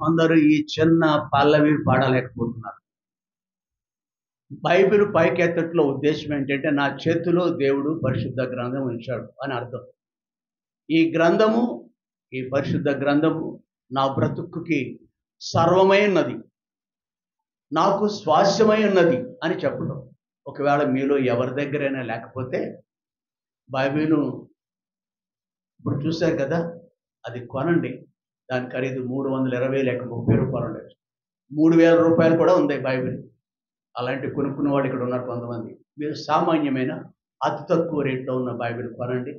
కొందరు ఈ చిన్న పల్లవి పాడలేకపోతున్నారు. బైబిల్ పైకెత్తట్లో ఉద్దేశం ఏంటంటే నా చేతిలో దేవుడు పరిశుద్ధ గ్రంథం ఉంచాడు అని అర్థం. ఈ గ్రంథము, ఈ పరిశుద్ధ గ్రంథము నా బ్రతుకుకి సర్వమై ఉన్నది, నాకు స్వాస్యమై ఉన్నది అని చెప్పడం. ఒకవేళ మీలో ఎవరి దగ్గరైనా లేకపోతే బైబిలు ఇప్పుడు చూశారు కదా, అది కొనండి. దాని ఖరీదు 320 లేక 30 రూపాయలు ఉండొచ్చు. 3000 రూపాయలు కూడా ఉంది బైబిల్. అలాంటి కొనుక్కున్న వాళ్ళు ఇక్కడ ఉన్నారు కొంతమంది. మీరు సామాన్యమైన అతి తక్కువ రేట్లో ఉన్న బైబిల్ కొనండి.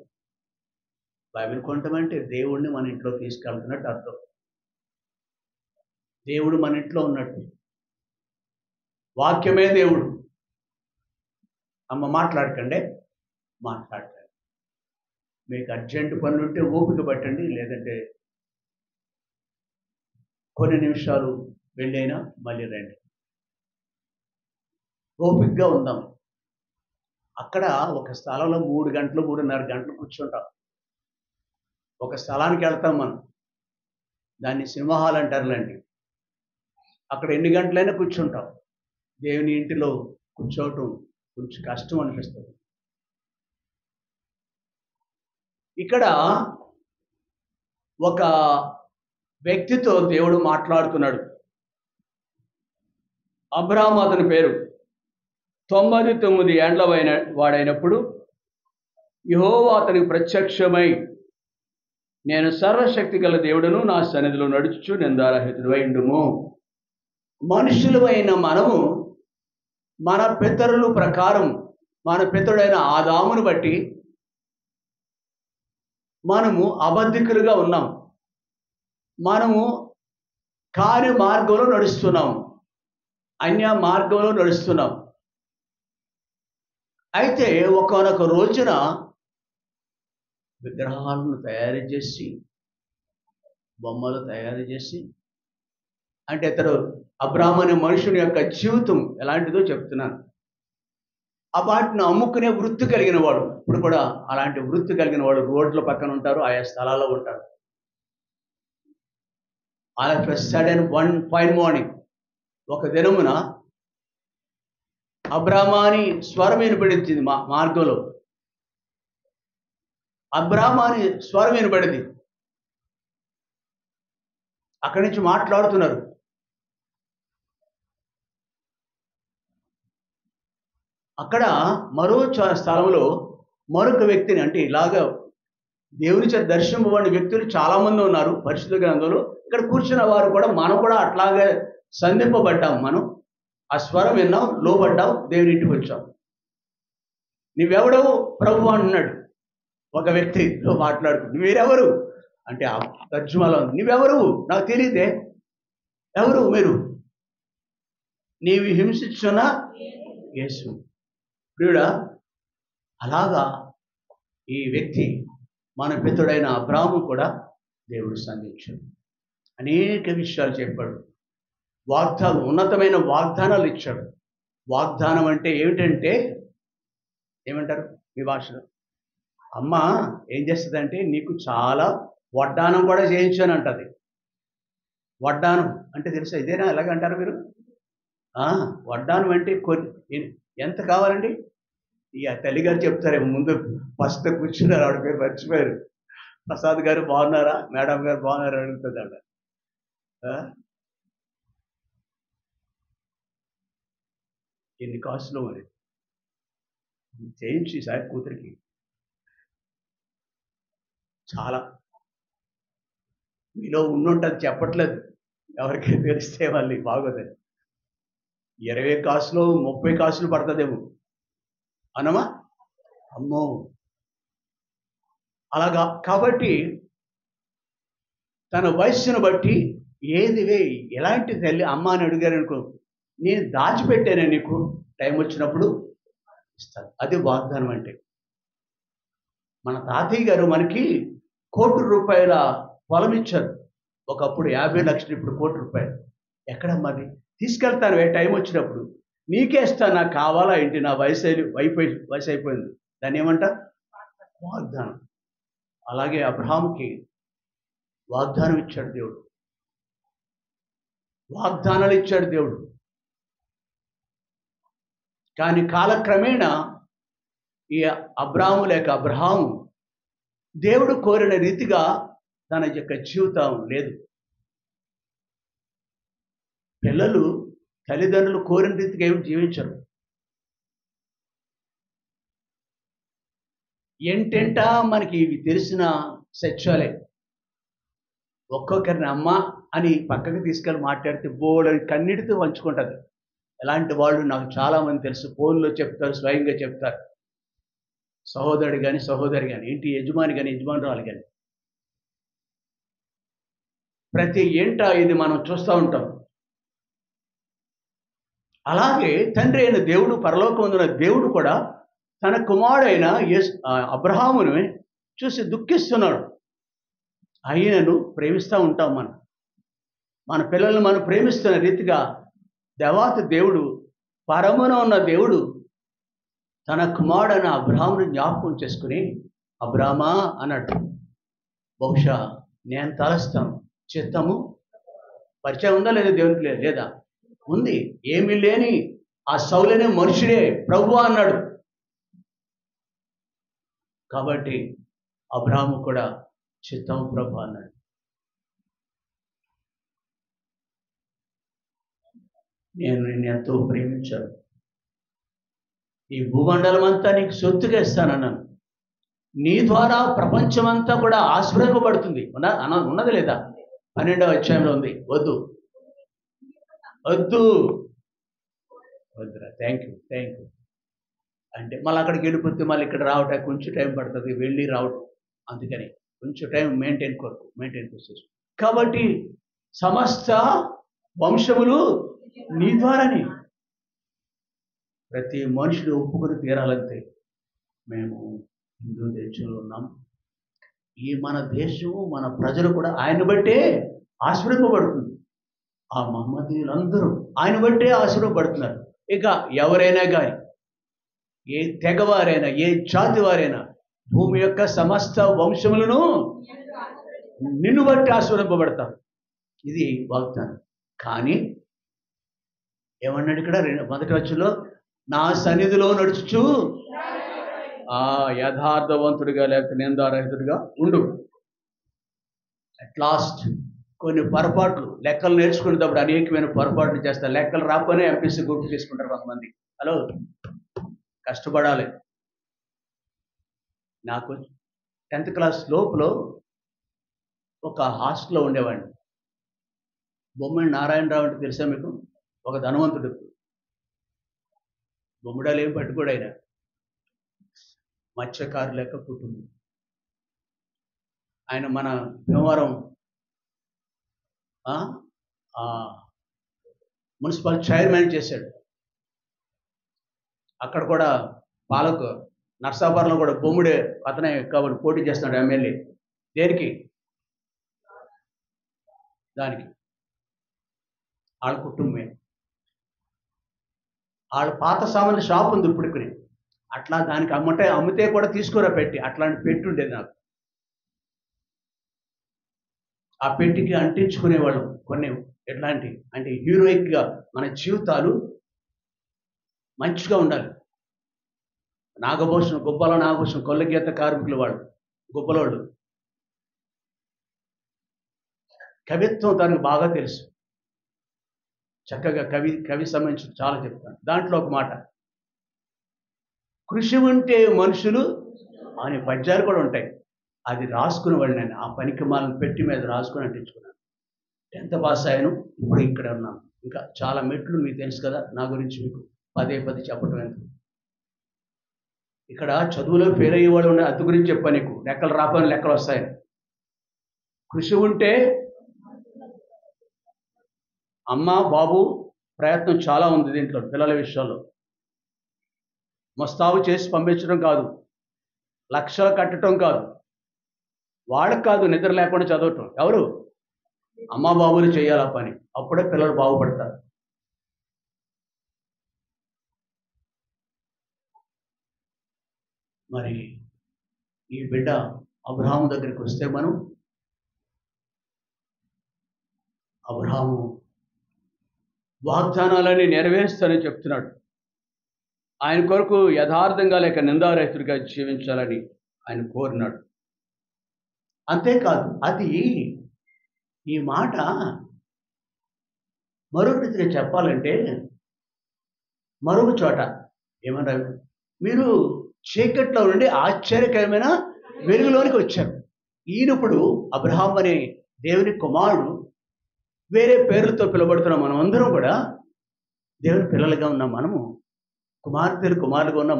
బైబిల్ కొనటం అంటే దేవుడిని మన ఇంట్లో తీసుకెళ్తున్నట్టు అర్థం. దేవుడు మన ఇంట్లో ఉన్నట్టు. వాక్యమే దేవుడు. అమ్మ మాట్లాడకండి, మాట్లాడకండి. మీకు అర్జెంటు పనులు ఉంటే ఓపిక పట్టండి, లేదంటే కొన్ని నిమిషాలు వెళ్ళైనా మళ్ళీ రండి. ఓపికగా ఉందాం. అక్కడ ఒక స్థలంలో 3 గంటలు 3:30 గంటలు కూర్చుంటాం. ఒక స్థలానికి వెళ్తాం మనం, దాన్ని సినిమా హాల్ అంటారులేండి. అక్కడ ఎన్ని గంటలైనా కూర్చుంటాం. దేవుని ఇంటిలో కూర్చోవటం కొంచెం కష్టం అనిపిస్తుంది. ఇక్కడ ఒక వ్యక్తితో దేవుడు మాట్లాడుతున్నాడు. అబ్రాహాము అతని పేరు. 99 ఏండ్ల వాడైనప్పుడు యెహోవా అతనికి ప్రత్యక్షమై, నేను సర్వశక్తి గల దేవుడను, నా సన్నిధిలో నడుచుచు నిందారహితుడవై ఉండుము. మనుషులమైన మనము మన పితరుల ప్రకారం, మన పితరుడైన ఆదామును బట్టి మనము అబద్ధికులుగా ఉన్నాం. మనము కార్య మార్గంలో నడుస్తున్నాం, అన్య మార్గంలో నడుస్తున్నాం. అయితే ఒకానొక రోజున విగ్రహాలను తయారు చేసి, బొమ్మలు తయారు చేసి, అంటే ఇతడు అబ్రాహాము అనే మనుషుని యొక్క జీవితం ఎలాంటిదో చెప్తున్నాను. ఆ వాటిని అమ్ముకునే వృత్తి కలిగిన వాడు, ఇప్పుడు కూడా అలాంటి వృత్తి కలిగిన వాడు రోడ్ల పక్కన ఉంటారు, ఆయా స్థలాల్లో ఉంటారు. All of a sudden one fine morning, ఒక దినమున అబ్రాహాము అని స్వరం వినపడింది మార్గంలో. అబ్రాహాము అని స్వరం వినపడింది. అక్కడి నుంచి మాట్లాడుతున్నారు. అక్కడ మరో స్థలంలో మరొక వ్యక్తిని, అంటే ఇలాగా దేవుని చేత దర్శింపబడిన వ్యక్తులు చాలామంది ఉన్నారు పరిశుద్ధ గ్రంథంలో. ఇక్కడ కూర్చున్న వారు కూడా, మనం కూడా అట్లాగే సంధింపబడ్డాం. మనం ఆ స్వరం విన్నాం, లోబడ్డాం, దేవుని ఇంటికి వచ్చాం. నువ్వెవడవు ప్రభు అంటున్నాడు ఒక వ్యక్తితో మాట్లాడుతూ. మీరెవరు అంటే ఆ తర్జుమాలో, నువ్వెవరు నాకు తెలియదే, ఎవరు మీరు? నీవు హింసించున్న యేసు. ప్రియుడా, అలాగా ఈ వ్యక్తి మన పితరుడైన అబ్రాహాము కూడా దేవుడు సంధించాడు. అనేక విషయాలు చెప్పాడు. ఉన్నతమైన వాగ్దానాలు ఇచ్చాడు. వాగ్దానం అంటే ఏమిటంటే, ఏమంటారు మీ భాషలో? అమ్మ ఏం చేస్తుందంటే, నీకు చాలా వడ్డానం కూడా చేయించాను అంటది. వడ్డానం అంటే తెలుసా? ఇదేనా ఎలాగంటారు మీరు? వడ్డానం అంటే ఎంత కావాలండి? ఇక తల్లిగారు చెప్తారేమో. ముందు ఫస్ట్ కూర్చున్నారు, ఆవిడ పేరు మర్చిపోయారు. ప్రసాద్ గారు బాగున్నారా, మేడం గారు బాగున్నారా అడుగుతుంది ఆవిడ. ఎన్ని కాస్ట్లో మరి చేయించి సార్ కూతురికి చాలా. మీలో ఉండుంటుంది, చెప్పట్లేదు, ఎవరికి తెలిస్తే వాళ్ళు బాగోదని. 20 కాసులు 30 కాసులు పడుతుందేమో అనమా? అమ్మో, అలాగా. కాబట్టి తన వయస్సును బట్టి ఎలాంటి తల్లి అమ్మ అని అడిగారు అనుకో, నేను దాచిపెట్టానే, నీకు టైం వచ్చినప్పుడు ఇస్తాను. అది వాగ్దానం అంటే. మన తాతయ్య గారు మనకి ₹1,00,00,000 పొలం ఇచ్చారు. ఒకప్పుడు 50 లక్షలు, ఇప్పుడు ₹1,00,00,000. ఎక్కడమ్మది? తీసుకెళ్తాను టైం వచ్చినప్పుడు, నీకే ఇస్తాను, నాకు కావాలా ఏంటి? నా వయసు అయిపోయింది. దాన్ని ఏమంట? వాగ్దానం. అలాగే అబ్రాహాముకి వాగ్దానం ఇచ్చాడు దేవుడు. వాగ్దానాలు ఇచ్చాడు దేవుడు. కానీ కాలక్రమేణా ఈ అబ్రాహాము దేవుడు కోరిన రీతిగా తన యొక్క జీవితం లేదు. పిల్లలు తల్లిదండ్రులు కోరిన రీతిగా ఏమి జీవించరు. ఏంటంటా మనకి ఇవి తెలిసిన సత్యాలే. ఒక్కొక్కరిని అమ్మ అని పక్కకి తీసుకెళ్ళి మాట్లాడితే బోల్డని కన్నీటితో పంచుకుంటుంది. ఎలాంటి వాళ్ళు నాకు చాలామంది తెలుసు. ఫోన్లో చెప్తారు, స్వయంగా చెప్తారు. సహోదరుడు కానీ సహోదరి కానీ, ఇంటి యజమాని కానీ యజమానురాలు కానీ, ప్రతి ఏంట ఇది మనం చూస్తూ ఉంటాం. అలాగే తండ్రి అయిన దేవుడు, పరలోకమందున్న దేవుడు కూడా తన కుమారుడైన అబ్రహామును చూసి దుఃఖిస్తున్నాడు. ఆయనను ప్రేమిస్తూ ఉంటాం. మన పిల్లల్ని మనం ప్రేమిస్తున్న రీతిగా దేవాతి దేవుడు, పరమున ఉన్న దేవుడు తన కుమారుడైన అబ్రహామును జ్ఞాపకం చేసుకుని, అబ్రామా అన్నాడు. బహుశా నేను తలస్తాను, చిత్తము పరిచయం ఉందా లేదా దేవునికి? లేదా, ఉంది. ఏమీ లేని ఆ సౌలనే మనుషుడే ప్రభువా అన్నాడు. కాబట్టి అబ్రాహాము కూడా చిత్తం ప్రభు అన్నాడు. నేను నిన్ను ఎంతో ప్రేమించాను, ఈ భూమండలం అంతా నీకు సొత్తుగా ఇస్తానన్నాను, నీ ద్వారా ప్రపంచమంతా కూడా ఆశీర్వదింపబడుతుంది. ఉన్నది లేదా? 12వ అధ్యాయంలో ఉంది. వద్దు వద్దురా, థ్యాంక్ యూ అంటే మళ్ళీ అక్కడికి వెళ్ళిపోతే మళ్ళీ ఇక్కడ రావటానికి కొంచెం టైం పడుతుంది, వెళ్ళి రావటం. అందుకని కొంచెం టైం మెయింటైన్ చేసు. కాబట్టి సమస్త వంశములు నీ ద్వారానే. ప్రతి మనుషుడు ఒప్పుకొని తీరాలంతే. మేము హిందూ దేశంలో ఉన్నాం. ఈ మన దేశము, మన ప్రజలు కూడా ఆయన బట్టే ఆశీర్వదింపబడుతుంది. ఆ మహమ్మదీయులందరూ ఆయన బట్టే ఆశీర్వదింపబడుతున్నారు. ఇక ఎవరైనా కానీ, ఏ తెగవారైనా, ఏ జాతి వారైనా, భూమి యొక్క సమస్త వంశములను నిన్ను బట్టి ఆశీర్వదింపబడతారు. ఇది వాగ్దానం. కానీ ఏమన్నాడు ఇక్కడ మొదటి వచనంలో? నా సన్నిధిలో నడుచుచు యథార్థవంతుడిగా లేకపోతే నిందారహితుడిగా ఉండు. అట్ లాస్ట్ కొన్ని పొరపాట్లు, లెక్కలు నేర్చుకునేటప్పుడు అనేకమైన పొరపాట్లు చేస్తారు. లెక్కలు రాకపోయినా ఎంపీసీ గ్రూప్ తీసుకుంటారు కొంతమంది. హలో, కష్టపడాలి. నాకు 10th క్లాస్ లోపులో ఒక హాస్టల్లో ఉండేవాడిని. బొమ్మడి నారాయణరావు అంటే తెలుసా మీకు? ఒక ధనవంతుడు. బొమ్మడాలు ఏం పట్టుకోడు ఆయన. మత్స్యకారు లెక్క కుటుంబం. ఆయన మన భీమవరం మున్సిపల్ చైర్మన్ చేశాడు. అక్కడ కూడా పాలకు నర్సాపురంలో కూడా బొమ్ముడే అతనే కాబట్టి పోటీ చేస్తున్నాడు ఎమ్మెల్యే. దేనికి? దానికి. వాళ్ళ కుటుంబమే. వాళ్ళ పాత సామాన్ల షాప్ ఉంది ఇప్పటికి. అట్లా దానికి అమ్మితే కూడా తీసుకురా పెట్టి, అట్లాంటి పెట్టి ఉండేది నాకు. ఆ పెట్టికి అంటించుకునేవాళ్ళం కొన్ని. ఎట్లాంటి అంటే హీరోయిక్గా మన జీవితాలు మంచిగా ఉండాలి. నాగభూషణం, గుబ్బల నాగభూషణం, కొల్లగీత కార్మికులు వాళ్ళు, గుబ్బలోళ్ళు. కవిత్వం తనకు బాగా తెలుసు. చక్కగా కవి సంబంధించి చాలా చెప్తాను. దాంట్లో ఒక మాట, కృషి ఉంటే మనుషులు అనే పద్యాలు కూడా ఉంటాయి. అది రాసుకునేవాళ్ళు. నేను ఆ పనికి మాలను పెట్టి మీద రాసుకుని అంటించుకున్నాను. 10th పాస్ అయ్యాను. ఇప్పుడు ఇక్కడ ఉన్నాను. ఇంకా చాలా మెట్లు మీకు తెలుసు కదా నా గురించి. మీకు పదే చెప్పటం ఎందుకు? ఇక్కడ చదువులో ఫెయిల్ అయ్యే వాళ్ళు ఉండే. అది గురించి చెప్పా నీకు. లెక్కలు రాకపోయినా లెక్కలు వస్తాయని. కృషి ఉంటే అమ్మ బాబు ప్రయత్నం చాలా ఉంది దీంట్లో. పిల్లల విషయంలో మస్తాబు చేసి పంపించడం కాదు, లక్షలు కట్టడం కాదు, వాళ్ళకి కాదు నిద్ర లేకుండా చదవటం. ఎవరు? అమ్మ బాబులు చేయాలి ఆ పని. అప్పుడే పిల్లలు బాగుపడతారు. మరి ఈ బిడ్డ అబ్రహాము దగ్గరికి వస్తే, అబ్రహాము వాగ్దానాలని నెరవేరుస్తానని చెప్తున్నాడు. ఆయన కొరకు యథార్థంగా లేక నిందారహితుడిగా జీవించాలని ఆయన కోరినాడు. అంతేకాదు, అది ఈ మాట మరొక రీతిగా చెప్పాలంటే మరొక చోట ఏమన్నారు, మీరు చీకట్లో నుండి ఆశ్చర్యకరమైన వెలుగులోనికి వచ్చారు. ఈయనప్పుడు అబ్రహాం అనే దేవుని కుమారుడు, వేరే పేర్లతో పిలువబడుతున్న మనం అందరం కూడా దేవుని పిల్లలుగా ఉన్న మనము, కుమార్తెలు కుమారులుగా ఉన్న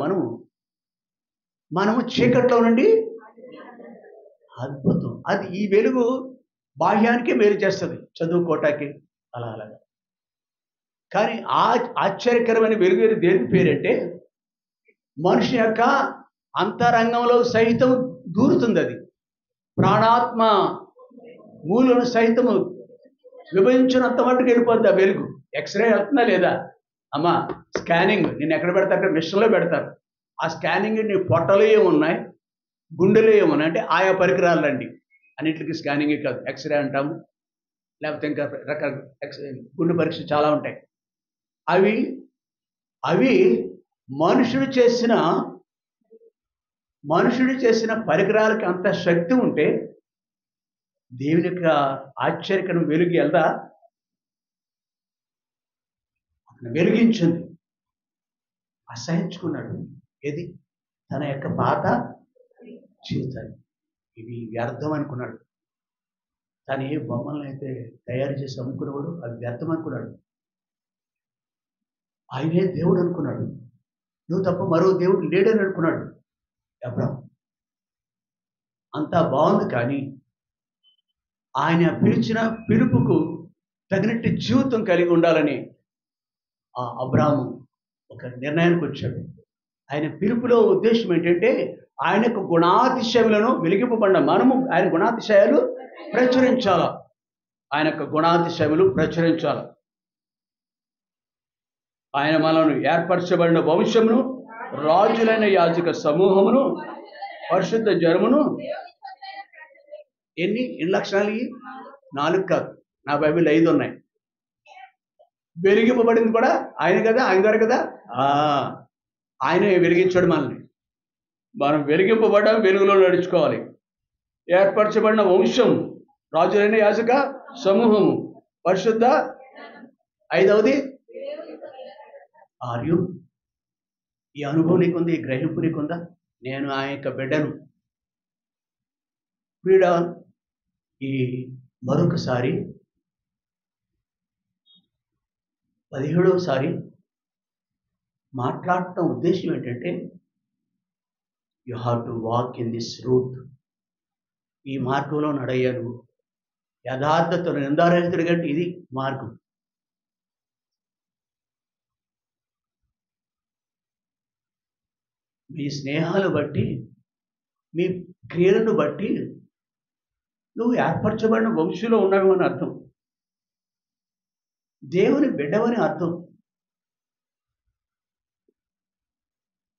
మనము చీకట్లో నుండి అద్భుతం. అది ఈ వెలుగు బాహ్యానికి మేలు చేస్తుంది, చదువుకోటానికి అలాగా. కానీ ఆశ్చర్యకరమైన వెలుగు దేని పేరంటే మనిషి యొక్క అంతరంగంలో సైతం దూరుతుంది. అది ప్రాణాత్మ మూలను సైతము విభజించినంత మట్టుకు వెళ్ళిపోద్ది ఆ వెలుగు. ఎక్స్రే వెళ్తుందా లేదా అమ్మా? స్కానింగ్ నేను ఎక్కడ పెడతారు? మిషన్లో పెడతారు. ఆ స్కానింగ్ నీ పొట్టలో ఏమున్నాయి, గుండెలో ఏమున్నాయి అంటే ఆయా పరికరాలు అండి. అన్నింటికి స్కానింగే కాదు, ఎక్స్రే అంటాము, లేకపోతే ఇంకా రకరకాల గుండె పరీక్ష చాలా ఉంటాయి. అవి మనుషుడు చేసిన పరికరాలకి అంత శక్తి ఉంటే దేవుని యొక్క ఆశ్చర్యకరం వెలుగు ఎలా వెలిగించింది. అసహించుకున్నాడు. ఏది? తన యొక్క పాత జీవితాన్ని ఇవి వ్యర్థం అనుకున్నాడు. తను ఏ బొమ్మలను అయితే తయారు చేసి అమ్ముకునేవాడు అవి వ్యర్థం అనుకున్నాడు. ఆయనే దేవుడు అనుకున్నాడు. నువ్వు తప్ప మరో దేవుడు లేడని అనుకున్నాడు అబ్రహాం. అంతా బాగుంది, కానీ ఆయన పిలిచిన పిలుపుకు తగినట్టు జీవితం కలిగి ఉండాలని ఆ అబ్రహాము ఒక నిర్ణయానికి వచ్చాడు. ఆయన పిలుపులో ఉద్దేశం ఏంటంటే ఆయన యొక్క గుణాతిశయములను వెలిగింపబడిన మనము ఆయన గుణాతిశయాలు ప్రచురించాల. ఆయన యొక్క గుణాతిశయములు ప్రచురించాల. ఆయన మనను ఏర్పరచబడిన వంశమును, రాజులైన యాజక సమూహమును, పరిశుద్ధ జనమును. ఎన్ని లక్షణాలు? 4 కాదు, నా బైబిల్ 5 ఉన్నాయి. వెలిగింపబడింది కూడా ఆయన కదా, ఆయన గారు కదా. ఆయనే వెలిగించాడు మనల్ని. మనం వెలిగింపబడ్డాం, వెలుగులో నడుచుకోవాలి. ఏర్పరచబడిన వంశం, రాజులైన యాజక సమూహము, పరిశుద్ధ. 5వది ఆర్యు. ఈ అనుభవం నీకుంది, ఈ గ్రహింపు నీకుందా? నేను ఆయన యొక్క బిడ్డను. ప్రియుడా, ఈ మరొకసారి 17వసారి మాట్లాడటం ఉద్దేశం ఏంటంటే you have to walk in this route. ఈ మార్గంలో నడయ్యాను. యథార్థత నిందారహితుడి కంటే ఇది మార్గం. మీ స్నేహాలు బట్టి, మీ క్రియలను బట్టి నువ్వు ఏర్పరచబడిన వంశంలో ఉన్నావని అర్థం. దేవుని బిడ్డవని అర్థం.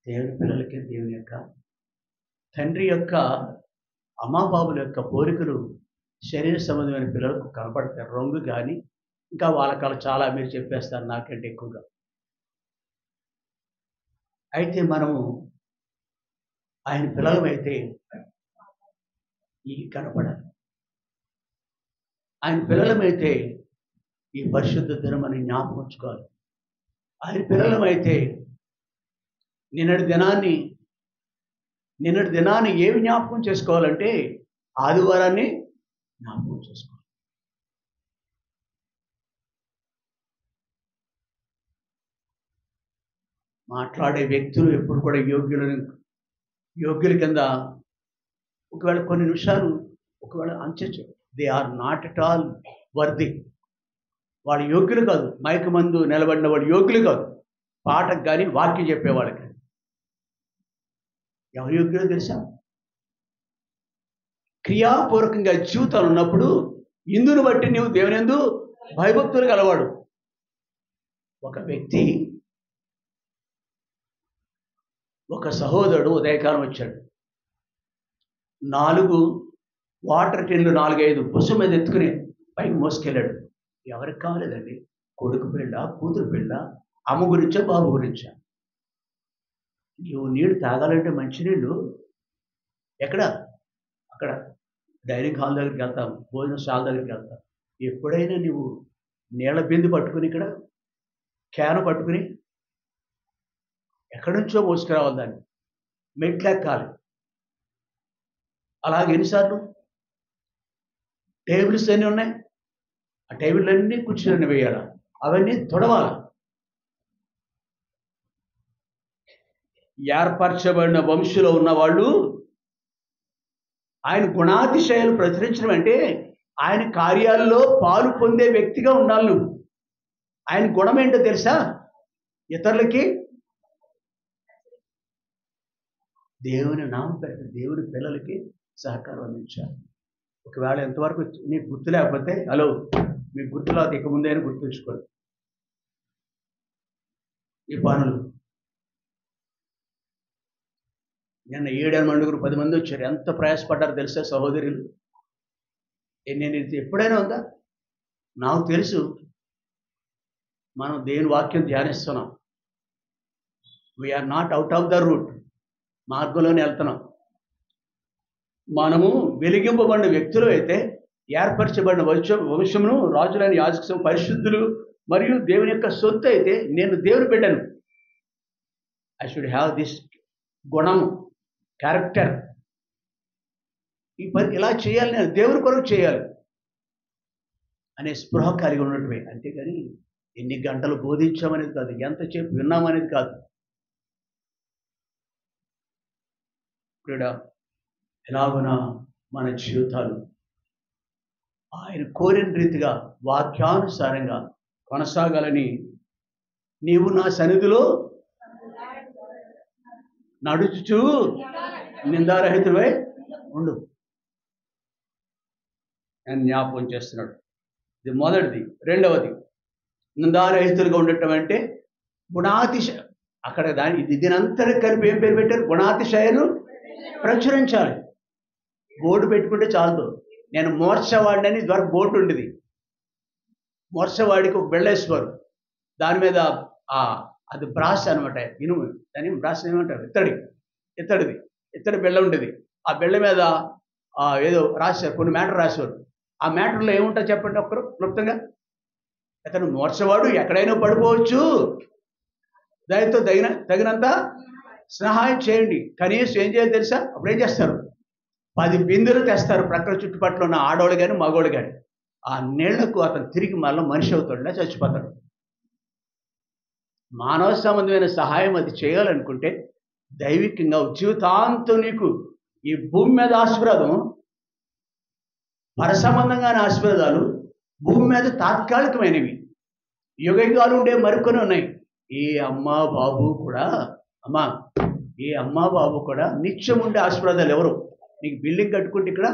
దేవుని పిల్లలకి దేవుని యొక్క తండ్రి యొక్క అమ్మాబాబుల యొక్క పోలికలు శరీర సంబంధమైన పిల్లలకు కనపడతాయి. రంగు కానీ ఇంకా వాళ్ళ చాలా మీరు చెప్పేస్తారు నాకంటే ఎక్కువగా. అయితే మనము ఆయన పిల్లలమైతే ఈ కనపడాలి. ఆయన పిల్లలమైతే ఈ పరిశుద్ధ దినమని జ్ఞాపకం ఉంచుకోవాలి. ఆయన పిల్లలమైతే నిన్నటి దినాన్ని ఏమి జ్ఞాపకం చేసుకోవాలంటే ఆదివారాన్ని జ్ఞాపకం చేసుకోవాలి. మాట్లాడే వ్యక్తులు ఎప్పుడు కూడా యోగ్యుల కింద ఒకవేళ కొన్ని నిమిషాలు ఒకవేళ అంచచ్చు. They are not at all worthy. వాళ్ళు యోగ్యులు కాదు. మైక్ మందు నిలబడిన వాళ్ళు యోగ్యులు కాదు. పాటకు కానీ వాక్యం చెప్పేవాళ్ళకి ఎవరు యోగ్యులో తెలుసా? క్రియాపూర్వకంగా జీవితాలు ఉన్నప్పుడు ఇందును బట్టి నీవు దేవుని యందు భయభక్తులు గలవాడు. ఒక వ్యక్తి, ఒక సహోదరుడు ఉదయకాలం వచ్చాడు. 4 వాటర్ టిన్లు 4-5 భుజం మీద ఎత్తుకుని పైకి మోసుకెళ్ళాడు. ఎవరికి కావాలేదండి? కొడుకు పెళ్ళ, కూతురు పెళ్ళ, అమ్మ గురించా, బాబు గురించా? నువ్వు నీళ్ళు తాగాలంటే మంచినీళ్ళు ఎక్కడ? అక్కడ డైనింగ్ హాల్ దగ్గరికి వెళ్తాం, భోజనశాల దగ్గరికి వెళ్తాం. ఎప్పుడైనా నువ్వు నీళ్ళ బిందె పట్టుకుని ఇక్కడ క్యాన్ పట్టుకుని ఎక్కడి నుంచో మోసుకురావాలి దాన్ని, మెట్లెక్కాలి. అలాగే ఎన్నిసార్లు టేబుల్స్ అన్నీ ఉన్నాయి, ఆ టేబుల్ అన్నీ కూర్చుని వేయాలి, అవన్నీ తొడవాలి. ఏర్పరచబడిన వంశంలో ఉన్నవాళ్ళు ఆయన గుణాతిశయాలు ప్రచురించడం అంటే ఆయన కార్యాలలో పాలు పొందే వ్యక్తిగా ఉండాలి నువ్వు. ఆయన గుణం ఏంటో తెలుసా? ఇతరులకి దేవుని నామం పెట్టి దేవుని పిల్లలకి సహకారం అందించాలి. ఒకవేళ ఎంతవరకు నీకు గుర్తు లేకపోతే హలో, మీకు గుర్తులో ఇక ముందైనా గుర్తుంచుకోండి. ఈ పనులు నిన్న 7 10 మంది వచ్చారు. ఎంత ప్రయాసపడ్డారో తెలుసా సహోదరులు? నేను ఎప్పుడైనా ఉందా? నాకు తెలుసు, మనం దేవుని వాక్యం ధ్యానిస్తున్నాం. We're not out of the route, మార్గంలోనే వెళ్తున్నాం. మనము వెలిగింపబడిన వ్యక్తులు అయితే, ఏర్పరచబడిన వంశమును, రాజులైన యాజక పరిశుద్ధులు మరియు దేవుని యొక్క సొత్తు అయితే, నేను దేవుని బిడ్డను. ఐ షుడ్ హ్యావ్ దిస్ గుణము, క్యారెక్టర్. ఈ పని ఇలా చేయాలి, నేను దేవుని కొరకు చేయాలి అనే స్పృహ కలిగి ఉన్నట్టువే. అంతేగాని ఎన్ని గంటలు బోధించామనేది కాదు, ఎంతసేపు విన్నామనేది కాదు. ఇక్కడ ఎలాగున మన జీవితాలు ఆయన కోరిన రీతిగా వాక్యానుసారంగా కొనసాగాలని నీవు నా సన్నిధిలో నడుచుచూ నిందారహితుడై ఉండు అని జ్ఞాపకం చేస్తున్నాడు. ఇది మొదటిది. రెండవది, నిందారహితులుగా ఉండటం అంటే గుణాతిశయ, అక్కడ దీనంతరం కలిపి ఏం పేరు పెట్టారు? గుణాతిశయను ప్రచురించాలి. బోర్డు పెట్టుకుంటే చాలదు. నేను మోర్చవాడిని ఇదివరకు బోర్డు ఉండేది. మోర్చవాడికి ఒక బెళ్ళేశ్వరు, దాని మీద అది బ్రాస్ అనమాట, ఇనుము. దాని బ్రాస్ ఏమంటారు? ఇత్తడి బెళ్ళ ఉండేది. ఆ బెళ్ళ మీద ఏదో రాశారు, కొన్ని మ్యాటర్ రాసేవారు. ఆ మ్యాటర్లో ఏముంటుంది చెప్పండి ఒక్కరు క్లుప్తంగా? అతను మోర్చవాడు ఎక్కడైనా పడిపోవచ్చు, దానితో తగినంత సహాయం చేయండి. కనీసం ఏం చేయాలి తెలుసా? అప్పుడు ఏం చేస్తారు? 10 బిందెలు తెస్తారు, ప్రక్కల చుట్టుపక్కల ఉన్న ఆడవాళ్ళు కానీ మగవాళ్ళు కానీ. ఆ నీళ్లకు అతను తిరిగి మళ్ళీ మనిషి అవుతాడులా, చచ్చిపోతాడు. మానవ సంబంధమైన సహాయం అది చేయాలనుకుంటే దైవికంగా జీవితాంతం నీకు ఈ భూమి మీద ఆశీర్వాదం, పరసంబంధంగానే ఆశీర్వాదాలు భూమి మీద తాత్కాలికమైనవి, యుగయుగాలు ఉండే మరికొన్ని ఉన్నాయి. ఏ అమ్మా బాబు కూడా నిత్యం ఉండే ఆశీర్వాదాలు ఎవరు? నీకు బిల్డింగ్ కట్టుకుంటే ఇక్కడ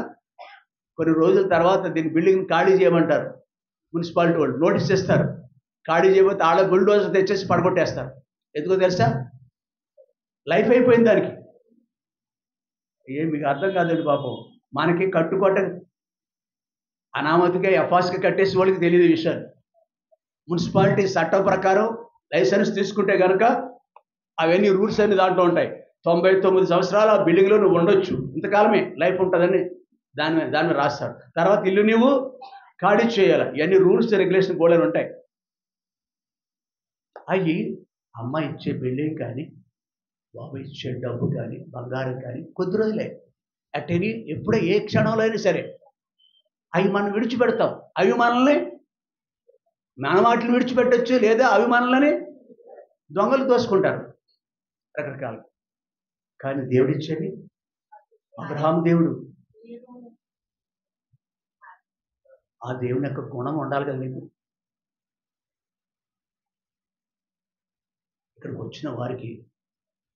కొన్ని రోజుల తర్వాత దీని బిల్డింగ్ ఖాళీ చేయమంటారు, మున్సిపాలిటీ వాళ్ళు నోటీస్ ఇస్తారు. ఖాళీ చేయబోతే ఆడ బుల్డోజర్ తెచ్చేసి పడగొట్టేస్తారు. ఎందుకో తెలుసా? లైఫ్ అయిపోయింది దానికి. మీకు అర్థం కాదండి పాపం. మనకి కట్టుకోట అనామతిగా ఎఫాస్కి కట్టేసి వాళ్ళకి తెలియదు విషయాలు. మున్సిపాలిటీ చట్టం ప్రకారం లైసెన్స్ తీసుకుంటే కనుక అవన్నీ రూల్స్ అన్ని దాంట్లో ఉంటాయి. 99 సంవత్సరాలు ఆ బిల్డింగ్లో నువ్వు ఉండొచ్చు, ఇంతకాలమే లైఫ్ ఉంటుందని దాని మీద రాస్తారు. తర్వాత ఇల్లు నువ్వు ఖాళీ చేయాలి. ఇవన్నీ రూల్స్ రెగ్యులేషన్ బోర్డులు ఉంటాయి. అవి అమ్మ ఇచ్చే బిల్డింగ్ కానీ, బాబు ఇచ్చే డబ్బు కానీ, బంగారం కానీ కొద్ది రోజులే. ఎప్పుడో ఏ క్షణంలో అయినా సరే అవి మనం విడిచిపెడతాం. అవి మనల్ని మన వాటిని విడిచిపెట్టచ్చు, లేదా అవి మనల్ని దొంగలు దోసుకుంటారు రకరకాలు. కానీ దేవుడు ఇచ్చేది అబ్రహాం దేవుడు. ఆ దేవుని యొక్క గుణం ఉండాలి కదా నీకు. ఇక్కడికి వచ్చిన వారికి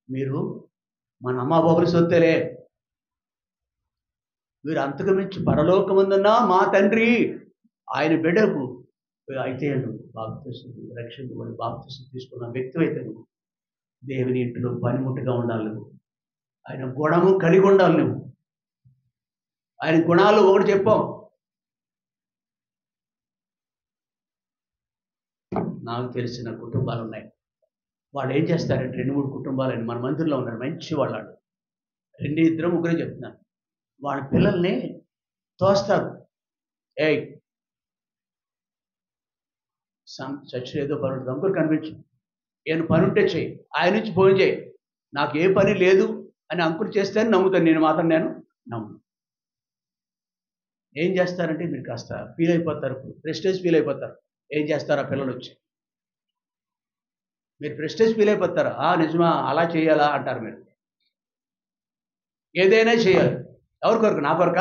మీరు మన అమ్మ బాబుల సొత్తేలే, మీరు అంతకు మించి పరలోకమందున్న మా తండ్రి ఆయన బిడ్డకు అయితే నువ్వు బాప్తిసం రక్షించబడి బాప్తిసం తీసుకున్న వ్యక్తి అయితే నువ్వు దేవుని ఇంటిలో పనిముట్టుగా ఉండాలి. నువ్వు ఆయన గుణము కలిగి ఉండాలి. నువ్వు ఆయన గుణాలు ఒకటి చెప్పాం, నాకు తెలిసిన కుటుంబాలు ఉన్నాయి. వాళ్ళు ఏం చేస్తారంటే 2, 3 కుటుంబాలని మన మందిరంలో ఉన్నారు మంచి వాళ్ళు. 2, 2, 3 చెప్తున్నాను. వాళ్ళ పిల్లల్ని తోస్తారు. ఏయ్ చర్చిలో ఏదో పని ఉంటుంది, అంకుల్ కనిపించు, ఏం పని ఉంటే చెయ్యి, ఆయన నుంచి ఫోన్ చేయి, నాకు ఏ పని లేదు అని అంకుల్ చేస్తేనే నమ్ముతాను, నేను మాత్రం నమ్మును. ఏం చేస్తారంటే మీరు కాస్త ఫీల్ అయిపోతారు, ప్రెస్టేజ్ ఫీల్ అయిపోతారు. ఏం చేస్తారు ఆ పిల్లలు వచ్చి? మీరు ప్రెస్టేజ్ ఫీల్ అయిపోతారు. నిజమా, అలా చేయాలా అంటారు. మీరు ఏదైనా చేయాలి. ఎవరి కొరకు? నా కొరక?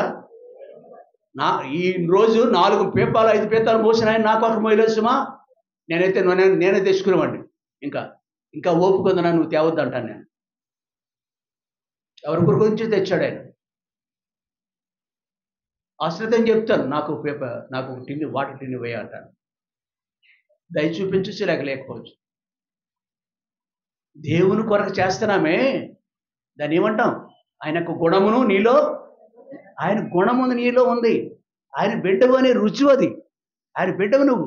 ఈ రోజు 4 పీపాలు 5 పీతాలు మోసిన ఆయన నా కొరకు మోయలేదు సుమా. నేనే తెచ్చుకునేవాడిని. ఇంకా ఓపిక ఉందన్నా, నువ్వు తేవద్దు అంటాను నేను. ఎవరి కొరకు నుంచి తెచ్చాడు ఆయన? అశ్రద్ధని చెప్తాను, నాకు టిన్ని వాటర్ టిన్ని వేయ అంటాను. దయ చూపించచ్చు, లేకపోవచ్చు. దేవుని కొరకు చేస్తున్నామే, దాన్ని ఏమంటాం? ఆయనకు గుణమును నీలో, ఆయన గుణము నీలో ఉంది. ఆయన బిడ్డవు అనే రుజువు అది. ఆయన బిడ్డవు నువ్వు.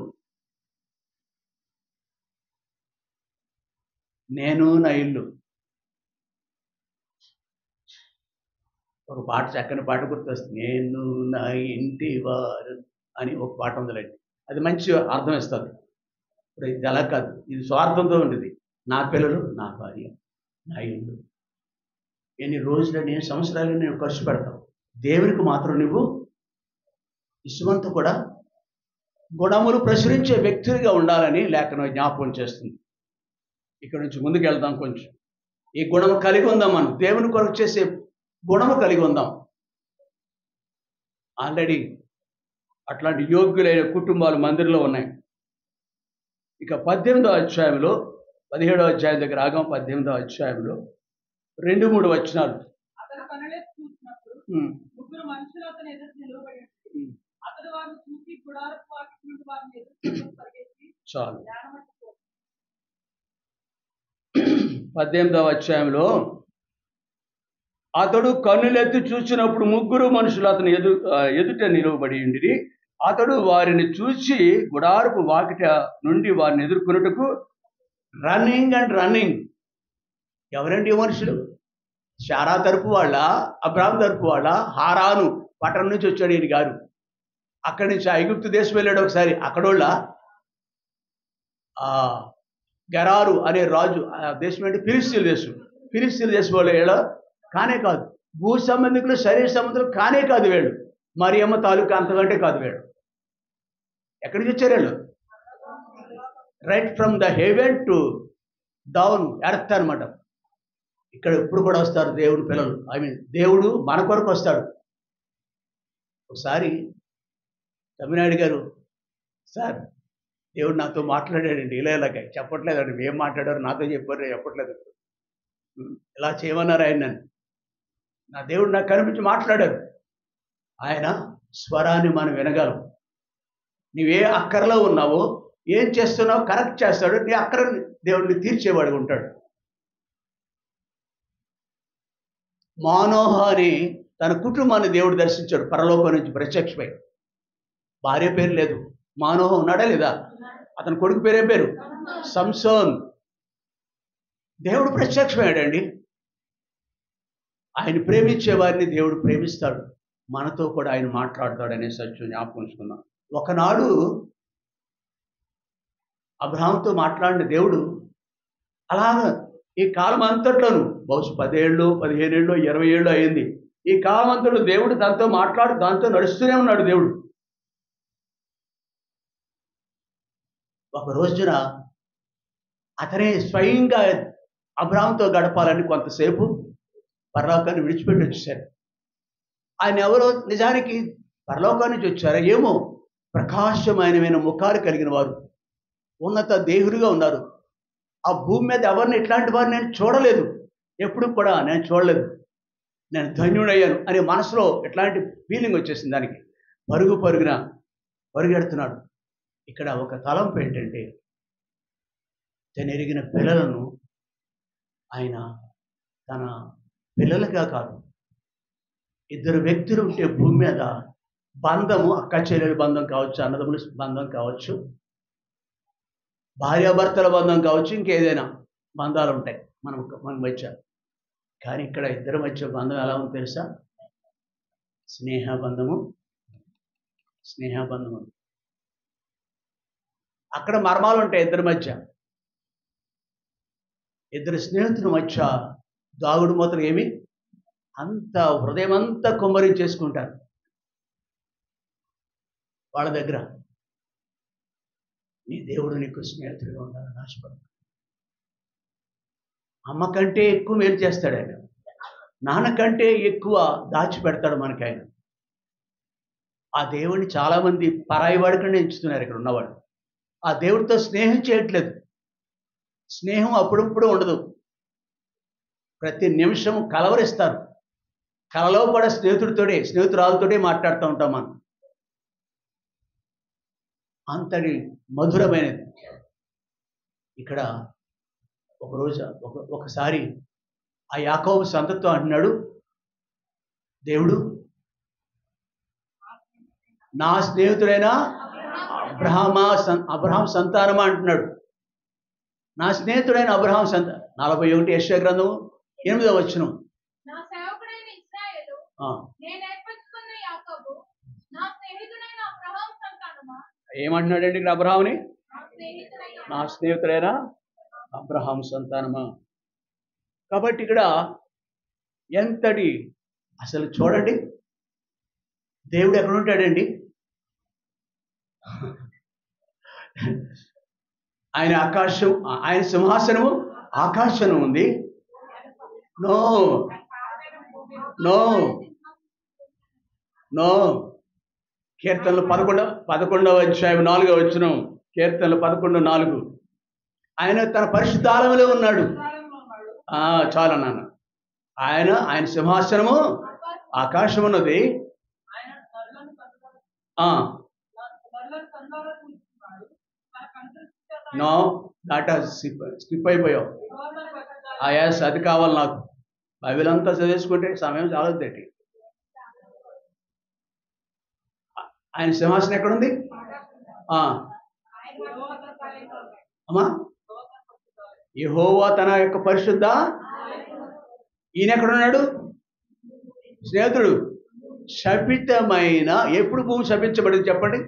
నేను నా ఇల్లు, ఒక పాట, చక్కని పాట గుర్తొస్తుంది. నేను నా ఇంటి వారు అని ఒక పాట ఉందిలేండి. అది మంచి అర్థం ఇస్తుంది. ఇప్పుడు ఇది అలా కాదు, ఇది స్వార్థంతో ఉండేది. నా పిల్లలు, నా భార్య, నా ఇల్లు. ఎన్ని రోజులని, సంవత్సరాలు నేను ఖర్చు పెడతావు. దేవునికి మాత్రం నువ్వు ఇసుమంతా కూడా గుణములు ప్రచురించే వ్యక్తులుగా ఉండాలని లేఖనం జ్ఞాపకం చేస్తుంది. ఇక్కడ నుంచి ముందుకు వెళ్దాం. కొంచెం ఈ గుణము కలిగి ఉందాం. మనం దేవుని కొరకు చేసే గుణము కలిగి ఉందాం. ఆల్రెడీ అట్లాంటి యోగ్యులైన కుటుంబాలు మందిరంలో ఉన్నాయి. ఇక 18వ అధ్యాయంలో, 17వ అధ్యాయం దగ్గర ఆగం. 18వ అధ్యాయంలో 2-3 వచనాలు. చాలు. 18వ అధ్యాయంలో అతడు కన్నులెత్తి చూసినప్పుడు 3 మనుషులు అతని ఎదుట నిలువబడి ఉండిరి. అతడు వారిని చూసి గుడారపు వాకిట నుండి వారిని ఎదుర్కొనుటకు రన్నింగ్. ఎవరండి మనుషులు? శారా తరపు వాళ్ళ, అబ్రాహాం తరపు వాళ్ళ? హారాను పట్టణం నుంచి వచ్చాడు ఈయన గారు. అక్కడి నుంచి ఐగుప్తు దేశం వెళ్ళాడు ఒకసారి. అక్కడోళ్ళ గెరారు అనే రాజు దేశం అంటే ఫిలిస్తీన్ దేశం వాళ్ళు కానే కాదు. భూ సంబంధికులు, శరీర సంబంధికులు కానే కాదు వీళ్ళు. మరియమ్మ తాలూకా అంతకంటే కాదు వీళ్ళు. ఎక్కడి నుంచి వచ్చారు వీళ్ళు? Right from the heaven to down earth అనమాట. ఇక్కడ ఎప్పుడు కూడా వస్తారు దేవుడు పిల్లలు. దేవుడు మన కొరకు వస్తాడు. ఒకసారి తమిళనాడు గారు, సార్ దేవుడు నాతో మాట్లాడాడండి ఇలాగే. చెప్పట్లేదండి, ఏం మాట్లాడారు నాతో చెప్పారు, చెప్పట్లేదు. ఇలా చేయమన్నారు ఆయన నన్ను. నా దేవుడు నాకు కనిపించి మాట్లాడారు. ఆయన స్వరాన్ని మనం వినగలం. నువ్వే అక్కరలో ఉన్నావో, ఏం చేస్తున్నావో కరెక్ట్ చేస్తాడు. నీ అక్కరని దేవుడిని తీర్చేవాడు ఉంటాడు. మానోహ అని తన కుటుంబాన్ని దేవుడు దర్శించాడు పరలోకం నుంచి ప్రత్యక్షమై. భార్య పేరు లేదు, మానోహ ఉన్నాడా లేదా? అతని కొడుకు పేరేం పేరు? సంసోన్. దేవుడు ప్రత్యక్షమయ్యాడండి. ఆయన ప్రేమించే వారిని దేవుడు ప్రేమిస్తాడు. మనతో కూడా ఆయన మాట్లాడతాడనే సత్యం జ్ఞాపకం ఉంచుకుందాం. ఒకనాడు అబ్రహాముతో మాట్లాడిన దేవుడు అలాగా ఈ కాలం అంతట్లోనూ, బహుశా 10 ఏళ్ళు, 15 ఏళ్ళు, 20 ఏళ్ళు అయింది. ఈ కాలం అంతట్లో దేవుడు దాంతో దాంతో నడుస్తూనే ఉన్నాడు దేవుడు. ఒక రోజున అతనే స్వయంగా అబ్రహాముతో గడపాలని కొంతసేపు పరలోకాన్ని విడిచిపెట్టి వచ్చేసారు. ఆయన ఎవరో నిజానికి పరలోకాన్ని నుంచి వచ్చారా ఏమో, ప్రకాశమైనమైన ముఖాలు కలిగిన వారు, ఉన్నత దేహులుగా ఉన్నారు. ఆ భూమి మీద ఎవరిని ఇట్లాంటి వారు నేను చూడలేదు, ఎప్పుడు కూడా నేను చూడలేదు. నేను ధన్యుడయ్యాను అనే మనసులో ఎట్లాంటి ఫీలింగ్ వచ్చేసింది దానికి. పరుగున పరుగెడుతున్నాడు. ఇక్కడ ఒక తలంపు ఏంటంటే, తను ఎరిగిన పిల్లలను ఆయన తన పిల్లలుగా కాదు, 2 వ్యక్తులు ఉంటే భూమి మీద బంధము, అక్క చెల్లెల బంధం కావచ్చు, అన్నదమ్ముల బంధం కావచ్చు, భార్యాభర్తల బంధం కావచ్చు, ఇంకేదైనా బంధాలు ఉంటాయి మన మధ్య. కానీ ఇక్కడ ఇద్దరి మధ్య బంధం ఎలా ఉందో తెలుసా? స్నేహబంధము. అక్కడ మర్మాలు ఉంటాయి ఇద్దరి మధ్య. ఇద్దరు స్నేహితుల మధ్య దాగుడు మూతలు ఏమి అంత హృదయం అంతా కుమ్మరించేసుకుంటారు వాళ్ళ దగ్గర. నీ దేవుడు నీకు స్నేహితుడిగా ఉండాలని ఆశపడు. అమ్మ కంటే ఎక్కువ మేలు చేస్తాడు ఆయన. నాన్న కంటే ఎక్కువ దాచిపెడతాడు మనకి ఆయన. ఆ దేవుడిని చాలామంది పరాయి వాడికంటే ఎంచుతున్నారు ఇక్కడ ఉన్నవాడు. ఆ దేవుడితో స్నేహం చేయట్లేదు. స్నేహం అప్పుడప్పుడు ఉండదు, ప్రతి నిమిషం కలవరిస్తారు. కలలో కూడా స్నేహితురాలతోటే మాట్లాడుతూ ఉంటాం మనం. అంతటి మధురమైనది. ఇక్కడ ఒకసారి ఆ యాకోబు సంతతితో అంటున్నాడు, దేవుడు నా స్నేహితుడైన అబ్రహాం సంతానమా అంటున్నాడు. నా స్నేహితుడైన అబ్రహాం 41 యెషయా గ్రంథం 8వ వచనం. ఏమంటున్నాడండి ఇక్కడ అబ్రహాముని? నా స్నేహితుడైన అబ్రహాం సంతానమా. కాబట్టి ఇక్కడ ఎంతటి అసలు చూడండి, దేవుడు ఎక్కడ ఉంటాడండి? ఆయన సింహాసనము ఆకాశం ఉంది. నో నో నో కీర్తనలు 11వ అధ్యాయం 4వ వచనం. కీర్తనలు 11:4. ఆయన తన పరిశుద్ధ ఆలయంలో ఉన్నాడు. చాలా నాన్న. ఆయన సింహాసనము ఆకాశం ఉన్నది. నో డాటా స్కిప్ అయిపోయావు. యాస్ అది కావాలి నాకు. బైబిల్ అంతా చదివేసుకుంటే సమయం చాలొద్దేటి. ఆయన సింహాసనం ఎక్కడుంది? అమ్మా, యెహోవా తన యొక్క పరిశుద్ధ. ఈయన ఎక్కడున్నాడు? స్నేహితుడు. శపితమైన, ఎప్పుడు భూమి శపించబడింది చెప్పండి?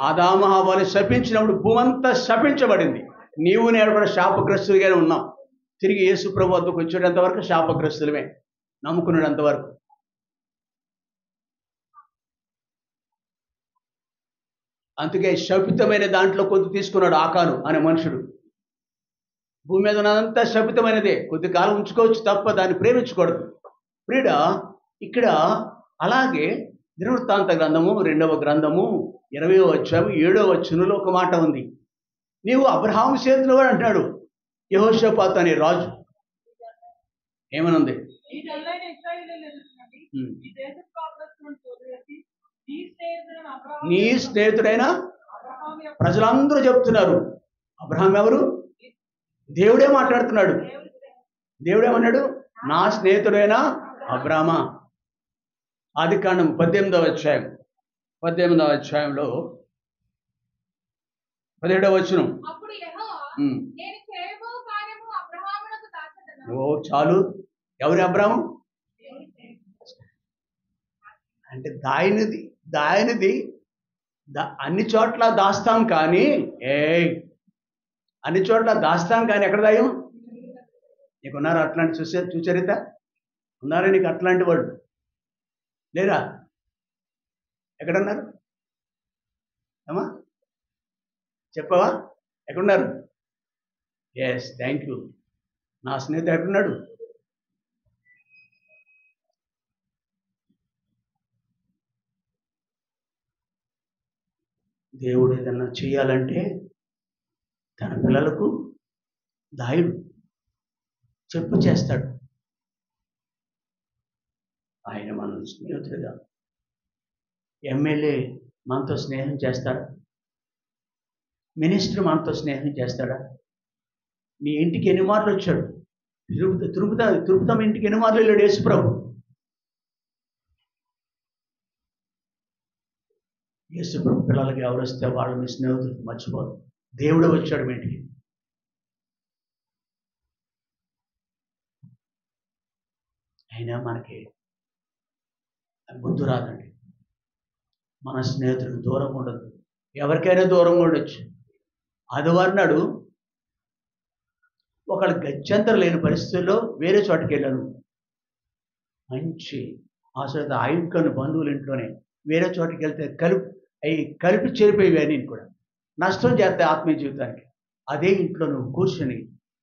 ఆదాము హవ్వని శపించినప్పుడు భూమి అంతా శపించబడింది. నీవు నేను కూడా శాపగ్రస్తులుగానే ఉన్నాం. తిరిగి యేసు ప్రభు వద్దకు వచ్చేటంత వరకు శాపగ్రస్తులమే, నమ్ముకునేటంత వరకు. అందుకే శపితమైన దాంట్లో కొద్ది తీసుకున్నాడు ఆకాను అనే మనుషుడు. భూమి మీద ఉన్నదంతా శపితమైనదే, కొద్ది కాలం ఉంచుకోవచ్చు తప్ప దాన్ని ప్రేమించకూడదు. ప్రియుడ, ఇక్కడ అలాగే దినవృత్తాంత గ్రంథము 2వ గ్రంథము 20వ అధ్యాయం 7వ వచనంలో ఒక మాట ఉంది. నీవు అబ్రహాము చేతిలో వాడు అంటున్నాడు యెహోషాపాతు అనే రాజు. ఏమనుంది? నీ స్నేహితుడైన ప్రజలందరూ చెప్తున్నారు. అబ్రహాం ఎవరు? దేవుడే మాట్లాడుతున్నాడు. దేవుడేమన్నాడు? నా స్నేహితుడైన అబ్రామా. ఆదికాండం 18వ అధ్యాయంలో 17వ వచనం. ఓ చాలు. ఎవరి అబ్రాము? అంటే దాయనిది అన్ని చోట్ల దాస్తాం కానీ అన్ని చోట్ల దాస్తాం కానీ ఎక్కడ దాయం? నీకున్నారా అట్లాంటి సుచరిత? ఉన్నారా నీకు అట్లాంటి వాడు? లేరా? ఎక్కడున్నారు? అమ్మా చెప్పవా? ఎక్కడున్నారు? Yes, thank you. నా స్నేహితుడు ఎక్కడున్నాడు? దేవుడు ఏదన్నా చేయాలంటే తన పిల్లలకు దాయుడు చెప్పు చేస్తాడు. ఆయన మన స్నేహితుడిగా. ఎమ్మెల్యే మనతో స్నేహం చేస్తాడా? మినిస్టర్ మనతో స్నేహం చేస్తాడా? నీ ఇంటికి ఎన్ని మార్లు వచ్చాడు? తిరుపతి ఇంటికి ఎన్ని మార్లు వెళ్ళాడు యేసుప్రభు? యేసు ప్రభు పిల్లలకి ఎవరు వస్తే వాళ్ళు మీ స్నేహితులు మర్చిపోరు. దేవుడు వచ్చాడు మీ ఇంటికి. అయినా మనకి బుద్ధి రాదండి. మన స్నేహితుడికి దూరం ఉండదు. ఎవరికైనా దూరంగా ఉండొచ్చు. ఆదివారం నాడు ఒకళ్ళు గత్యంతరం లేని పరిస్థితుల్లో వేరే చోటుకి వెళ్ళాను. మంచి ఆశ్రత ఆయుక్కని బంధువుల ఇంట్లోనే వేరే చోటుకి వెళ్తే కలిపి చేరిపోయేవి నేను కూడా. నష్టం చేస్తాయి ఆత్మీయ జీవితానికి. అదే ఇంట్లో నువ్వు కూర్చొని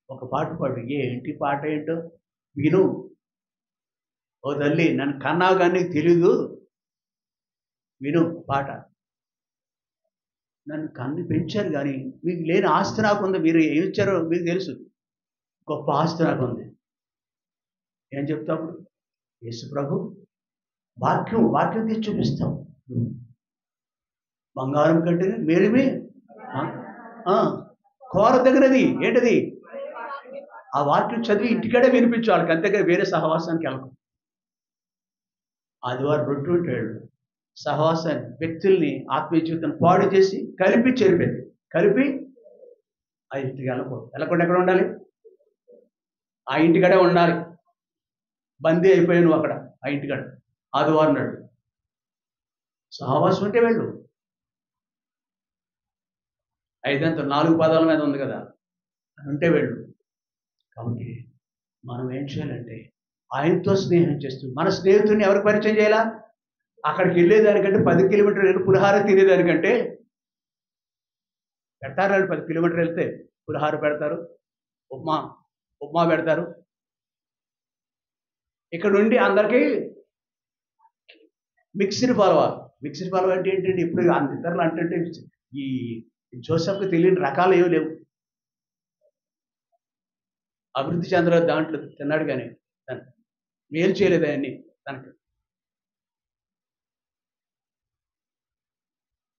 ఒక పాట పాడు. ఏంటి పాట ఏంటో విను. ఓ తల్లి, నన్ను కన్నా కానీ తెలీదు, విను పాట. నన్ను కన్ను పెంచారు కానీ మీకు లేని ఆస్తి నాకుంది. మీరు ఏమి ఇచ్చారో మీకు తెలుసు. గొప్ప ఆస్తి నాకుంది. ఏం చెప్తావు? యేసు ప్రభు వాక్యం తీసి చూపిస్తాం. బంగారం కంటే మేలిమి కోర దగ్గరది ఏంటది? ఆ వాక్యం చదివి ఇంటికాడే వినిపించు వాళ్ళకి, అంతేగా వేరే సహవాసానికి వెళ్ళకు. ఆదివారం రొట్టె ఉంటాడు సహవాసాన్ని, వ్యక్తుల్ని ఆత్మీయ జీవితాన్ని పాడు చేసి కలిపి చెరిపేది. కలిపి ఆ ఇంటికి వెళ్ళకుండా ఎక్కడ ఉండాలి? ఆ ఇంటికాడే ఉండాలి. బందీ అయిపోయావు నువ్వు అక్కడ ఆ ఇంటికాడ. ఆదివారం నాడు సహవాసం ఉంటే వెళ్ళు. 5 4 పదాల మీద ఉంది కదా, ఉంటే వెళ్ళు. కాబట్టి మనం ఏం చేయాలంటే ఆయనతో స్నేహం చేస్తూ మన స్నేహితుడిని ఎవరికి పరిచయం చేయాలా? అక్కడికి వెళ్ళేదానికంటే 10 కిలోమీటర్లు వెళ్ళి పులిహార తినేదానికంటే పెడతారు. 10 కిలోమీటర్లు వెళ్తే పులిహార పెడతారు, ఉప్మా పెడతారు. ఇక్కడ ఉండి అందరికీ మిక్స్డ్ పలవా అంటే ఏంటంటే ఇప్పుడు ఇతరులు అంటే ఈ జోసెఫ్కి తెలియని రకాలు ఏమి లేవు. అభివృద్ధి చెందర దాంట్లో తిన్నాడు కానీ తను మేలు చేయలేదు అవన్నీ. తనకు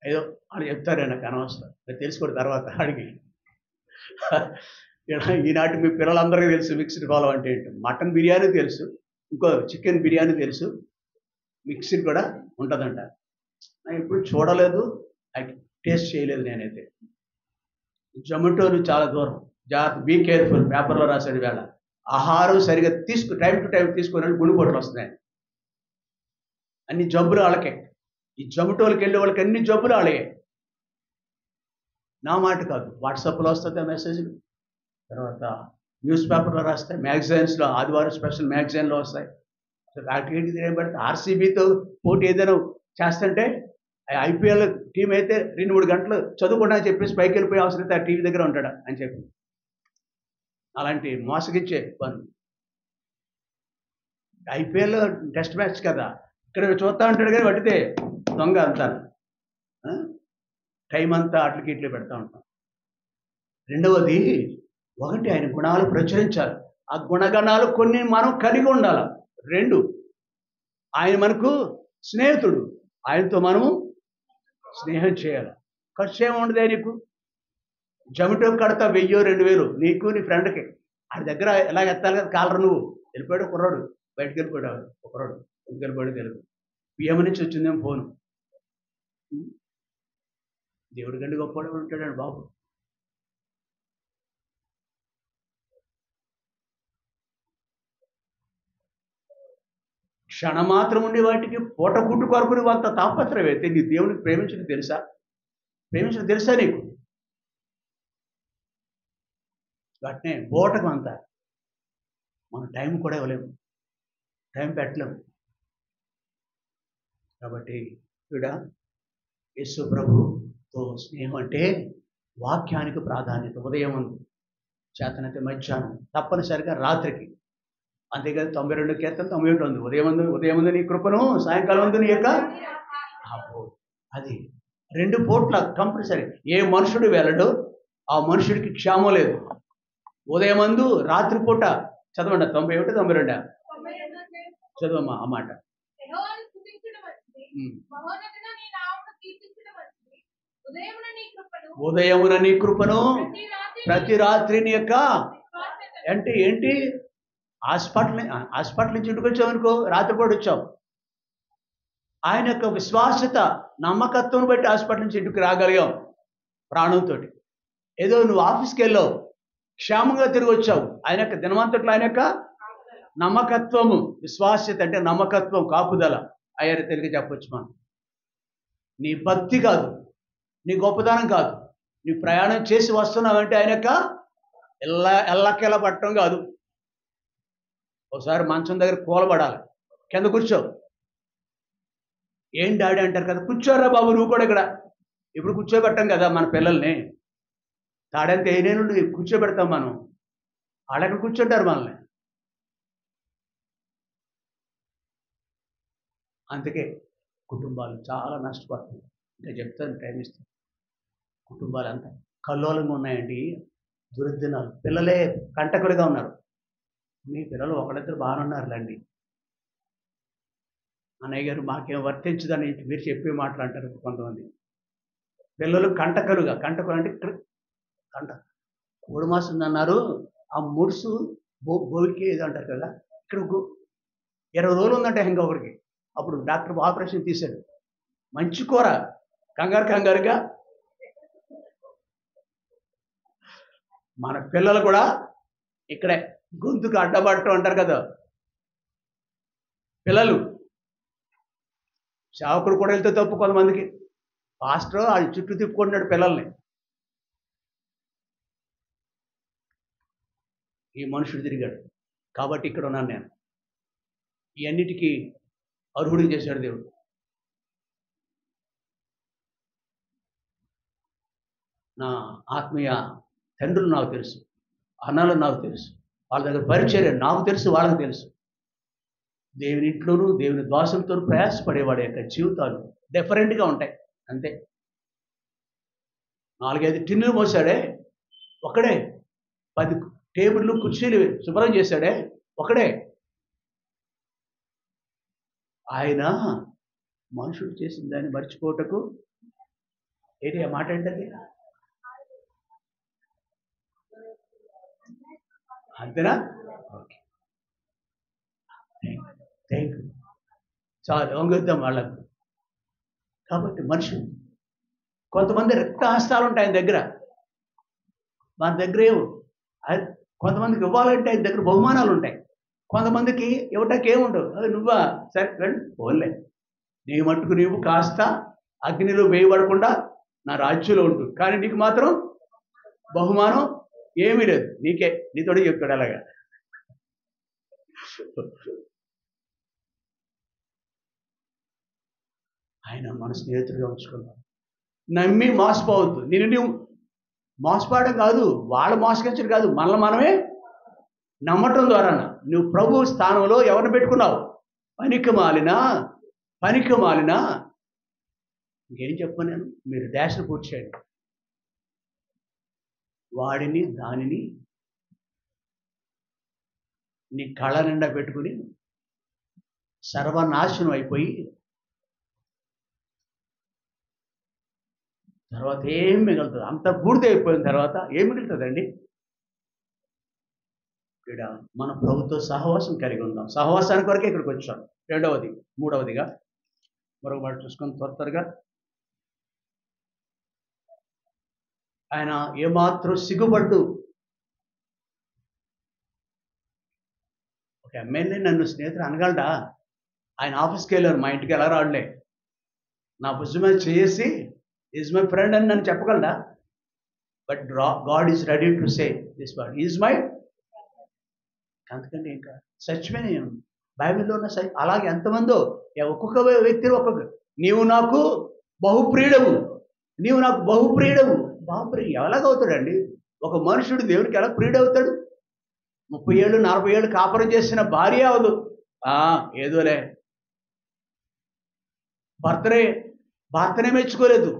ఏదో వాళ్ళు చెప్తారే, నాకు అనవసరం, నేను తెలుసుకోండి తర్వాత అడిగి. ఈనాటి మీ పిల్లలందరికీ తెలుసు మిక్స్డ్ పలావ్ అంటే ఏంటి. మటన్ బిర్యానీ తెలుసు, ఇంకో చికెన్ బిర్యానీ తెలుసు, మిక్స్డ్ కూడా ఉంటుందంట. నేను ఇప్పుడు చూడలేదు, టేస్ట్ చేయలేదు నేనైతే. జొమాటోలు చాలా దూరం, జాగ్రత్త, బీ కేర్ఫుల్. పేపర్లో రాసాడు వేళ ఆహారం సరిగా టైం టు టైం తీసుకుని గుండెపోట్లు వస్తున్నాయి. అన్ని జబ్బులు వాళ్ళకే. ఈ జొమాటోలకు వెళ్ళే వాళ్ళకి అన్ని జబ్బులు వాళ్ళే. నా మాట కాదు, వాట్సాప్లో వస్తుంది ఆ మెసేజ్లు, తర్వాత న్యూస్ పేపర్లో రాస్తాయి, మ్యాగజైన్స్లో ఆదివారం స్పెషల్ మ్యాగజైన్లో వస్తాయి. వాటికి ఏం పడితే ఆర్సీబీతో పోటీ ఏదైనా చేస్తుంటే ఐపీఎల్ టీం అయితే 2-3 గంటలు చదువుకోవడా చెప్పేసి పైకి వెళ్ళిపోయే అవసరం అయితే ఆ టీవీ దగ్గర ఉంటాడా అని చెప్పి అలాంటి మోసగిచ్చే పనులు. ఐపీఎల్ టెస్ట్ మ్యాచ్ కదా, ఇక్కడ చూస్తూ ఉంటాడు కానీ పట్టితే దొంగ అంతా టైం అంతా అట్లకి ఇట్లే పెడతా ఉంటాం. రెండవది, ఒకటి ఆయన గుణాలు ప్రచురించాలి. ఆ గుణగణాలు కొన్ని మనం కలిగి ఉండాలి. 2, ఆయన మనకు స్నేహితుడు, ఆయనతో మనము స్నేహం చేయాలి. ఖర్చు ఏమి ఉండదే నీకు. జొమాటో కడతా 1000-2000 నీకు నీ ఫ్రెండ్కి. ఆడి దగ్గర ఎలా ఎత్తాలి కదా కాలరు. నువ్వు వెళ్ళిపోయాడు కుర్రాడు, బయటకు వెళ్ళిపోయాడు కుర్రాడు, ఎందుకు వెళ్ళిపోయాడు తెలియదు. పిఎం నుంచి వచ్చిందేమో ఫోను. దేవుడి కంటే గొప్పవాడు ఉంటాడండి బాబు. క్షణమాత్రం ఉండే వాటికి పూట గుడ్డు కొరకుని వాళ్ళ తాపత్రయం అయితే నీ దేవునికి ప్రేమించడం తెలుసా నీకు? వాటినే బోటకం అంతా. మనం టైం కూడా ఇవ్వలేము, టైం పెట్టలేము. కాబట్టి ఇక్కడ యేసు ప్రభుతో స్నేహం అంటే వాక్యానికి ప్రాధాన్యత. ఉదయం చేతనైతే మధ్యాహ్నం, తప్పనిసరిగా రాత్రికి. అంతేకాదు 92 కీర్తన 91 ఉంది. ఉదయం నీ కృపను, సాయంకాలం నీ యొక్క అది 2 పూట్ల కంపల్సరీ. ఏ మనుషుడు వెళ్ళడు ఆ మనుషుడికి క్షేమం లేదు. ఉదయమందు, రాత్రిపూట చదవండి. 91, 92 చదవమ్మా ఆ మాట. ఉదయమున నీ కృపను, ప్రతి రాత్రి నీ యొక్క అంటే ఏంటి? హాస్పిటల్ నుంచి ఇంటికి వచ్చావు అనుకో, రాత్రిపూట వచ్చావు, ఆయన యొక్క విశ్వాసత, నమ్మకత్వం బట్టి హాస్పిటల్ నుంచి ఇంటికి రాగలిగాం ప్రాణంతో. ఏదో నువ్వు ఆఫీస్కి వెళ్ళావు, క్షేమంగా తిరిగి వచ్చావు. ఆయన యొక్క దినవంతట్లో ఆయన యొక్క నమ్మకత్వము, విశ్వాస్యత అంటే నమ్మకత్వం, కాపుదల అయ్యారు తెలుగు చెప్పొచ్చు మనం. నీ భక్తి కాదు, నీ గొప్పదనం కాదు, నీ ప్రయాణం చేసి వస్తున్నావంటే ఆయన యొక్క ఎల్లకెళ్ళ పట్టడం కాదు. ఒకసారి మంచం దగ్గర కూలబడాలి, కింద కూర్చో. ఏం డాడీ అంటారు కదా, కూర్చోరా బాబు నువ్వు కూడా ఇక్కడ. ఇప్పుడు కూర్చోబెట్టాం కదా మన పిల్లల్ని, తాడంత ఏ నుండి కూర్చోబెడతాం మనం, వాళ్ళెక్కడ కూర్చుంటారు మనల్ని. అందుకే కుటుంబాలు చాలా నష్టపోతుంది. ఇంకా చెప్తాను, టైం ఇస్తాను. కుటుంబాలు అంతా కల్లోలంగా ఉన్నాయండి, దుర్దినాలు. పిల్లలే కంటకుడిగా ఉన్నారు. మీ పిల్లలు ఒకళ్ళిద్దరు బాగానే ఉన్నారులేండి, అన్నయ్య గారు మాకేం వర్తించదని మీరు చెప్పే మాటలు అంటారు కొంతమంది. పిల్లలు కంటకులు అంటే ఇక్కడ కంట కోడి మాసం అన్నారు, ఆ ముడుసు బోవికి ఏదో అంటారు కదా, ఇక్కడ 20 రోజులు ఉందంటే ఇంకొకరికి. అప్పుడు డాక్టర్ ఆపరేషన్ తీశాడు. మంచి కూర, కంగారుగా. మన పిల్లలు కూడా ఇక్కడే గొంతుకు అడ్డబట్టం అంటారు కదా, పిల్లలు. సేవకుడు కూడా వెళ్తే తప్పు కొంతమందికి. పాస్టర్ వాళ్ళు చుట్టూ తిప్పుకుంటున్నాడు పిల్లల్ని. ఈ మనుషుడు తిరిగాడు కాబట్టి ఇక్కడ ఉన్నాను నేను. ఇవన్నిటికీ అర్హుడిని చేశాడు దేవుడు. నా ఆత్మీయ తండ్రులు నాకు తెలుసు, అన్నలు నాకు తెలుసు, వాళ్ళ దగ్గర పరిచర్య నాకు తెలుసు, వాళ్ళకి తెలుసు. దేవుని ఇంట్లోనూ దేవుని ద్వాసంతో ప్రయాసపడేవాడి యొక్క జీవితాలు డిఫరెంట్గా ఉంటాయి అంతే. 4-5 టిన్నులు మోసాడే ఒకడే, 10 టేబుళ్ళు కుర్చీలు శుభ్రం చేశాడే ఒకడే. ఆయన మనుషుడు చేసిన దాన్ని మర్చిపోటకు ఏంటి ఆ మాట ఏంటది, అంతేనా? Okay, thank you. చాలు, వంగిద్దాం వాళ్ళకు. కాబట్టి మనుషులు కొంతమంది రక్తహస్తాలు ఉంటాయి ఆయన దగ్గర, మన దగ్గర ఏమో. కొంతమందికి ఇవ్వాలంటే ఆయన దగ్గర బహుమానాలు ఉంటాయి, కొంతమందికి ఇవ్వటానికి ఏముండవు. అది నువ్వా, సరే రండి పోన్లే, నీ మట్టుకు నీవు కాస్త అగ్నిలో వేయబడకుండా నా రాజ్యంలో ఉంటు, కానీ నీకు మాత్రం బహుమానం ఏమీ లేదు, నీతోడే చెప్పాడు అలాగా. ఆయన మన స్నేహితుడిగా ఉంచుకున్నాడు. నమ్మి మోసపోవద్దు. నువ్వు మోసపోవడం కాదు, వాళ్ళు మోసగించడం కాదు, మనల్ని మనమే నమ్మటం ద్వారా నువ్వు ప్రభు స్థానంలో ఎవరిని పెట్టుకున్నావు? పనికి మాలినా ఇంకేం చెప్పను నేను, మీరు డాష్ను పూర్తి చేయండి. వాడిని దానిని నీ కళ్ళ నిండా పెట్టుకుని సర్వనాశనం అయిపోయి తర్వాత ఏం మిగులుతుంది? అంత పూర్తి అయిపోయిన తర్వాత ఏం మిగులుతుందండి? ఇక్కడ మన ప్రభుత్వ సహవాసం కలిగి ఉందాం. సహవాసానికి వరకే ఇక్కడికి వచ్చాం. మూడవదిగా మరొక మాట చూసుకొని త్వరగా, ఆయన ఏమాత్రం సిగ్గుపడ్డు, ఒక ఎమ్మెల్యే నన్ను స్నేహితుడు అనగలడా? ఆయన ఆఫీస్కి వెళ్ళారు, మా ఇంటికి ఎలా రావట్లే, నా భుజం మీద చేసి ఈజ్ మై ఫ్రెండ్ అని నన్ను చెప్పగలడా? But God is ready to say this word, is my. అందుకంటే ఇంకా సత్యమే బైబిల్లో ఉన్న అలాగే ఎంతమందో, ఒక్కొక్క వ్యక్తి ఒక్కొక్క, నీవు నాకు బహుప్రియుడవు. ఎలాగవుతాడండి ఒక మనుషుడు? దేవుడికి ఎలా ప్రియుడవుతాడు? 30 ఏళ్ళు 40 ఏళ్ళు కాపురం చేసిన భార్య అవదు. ఏదోలే, భర్తనే మెచ్చుకోలేదు,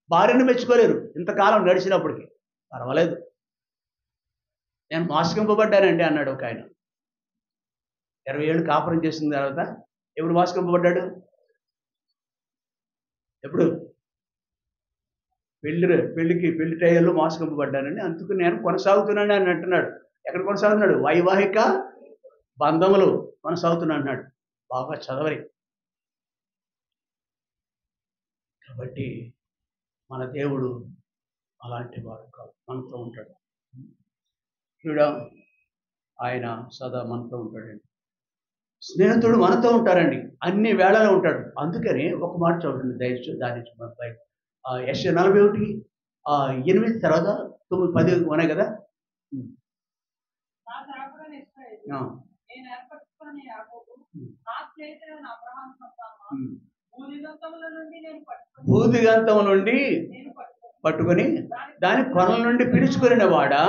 భార్యను మెచ్చుకోలేరు ఇంతకాలం నడిచినప్పటికీ. పర్వాలేదు, నేను మోసగింపబడ్డానండి అన్నాడు ఒక ఆయన. 20 ఏళ్ళు కాపురం చేసిన తర్వాత ఎప్పుడు మోసగింపబడ్డాడు? ఎప్పుడు? పెళ్లి టైంలో మోసగింపబడ్డానండి, అందుకు నేను కొనసాగుతున్నాను అని అంటున్నాడు. ఎక్కడ కొనసాగుతున్నాడు? వైవాహిక బంధములు కొనసాగుతున్నా అన్నాడు. బాగా చదవరి. కాబట్టి మన దేవుడు అలాంటి వాడు కాదు, మనతో ఉంటాడు. చూడా, ఆయన సదా మనతో ఉంటాడండి. స్నేహితుడు మనతో ఉంటారండి, అన్ని వేళలో ఉంటాడు. అందుకని ఒక మాట చూడండి దయచేసి, దాని యెషయా 41:8 తర్వాత 9, 10 ఉన్నాయి కదా. భూదిగంతం నుండి పట్టుకొని దాని కొనల నుండి పిలుచుకుని వాడా,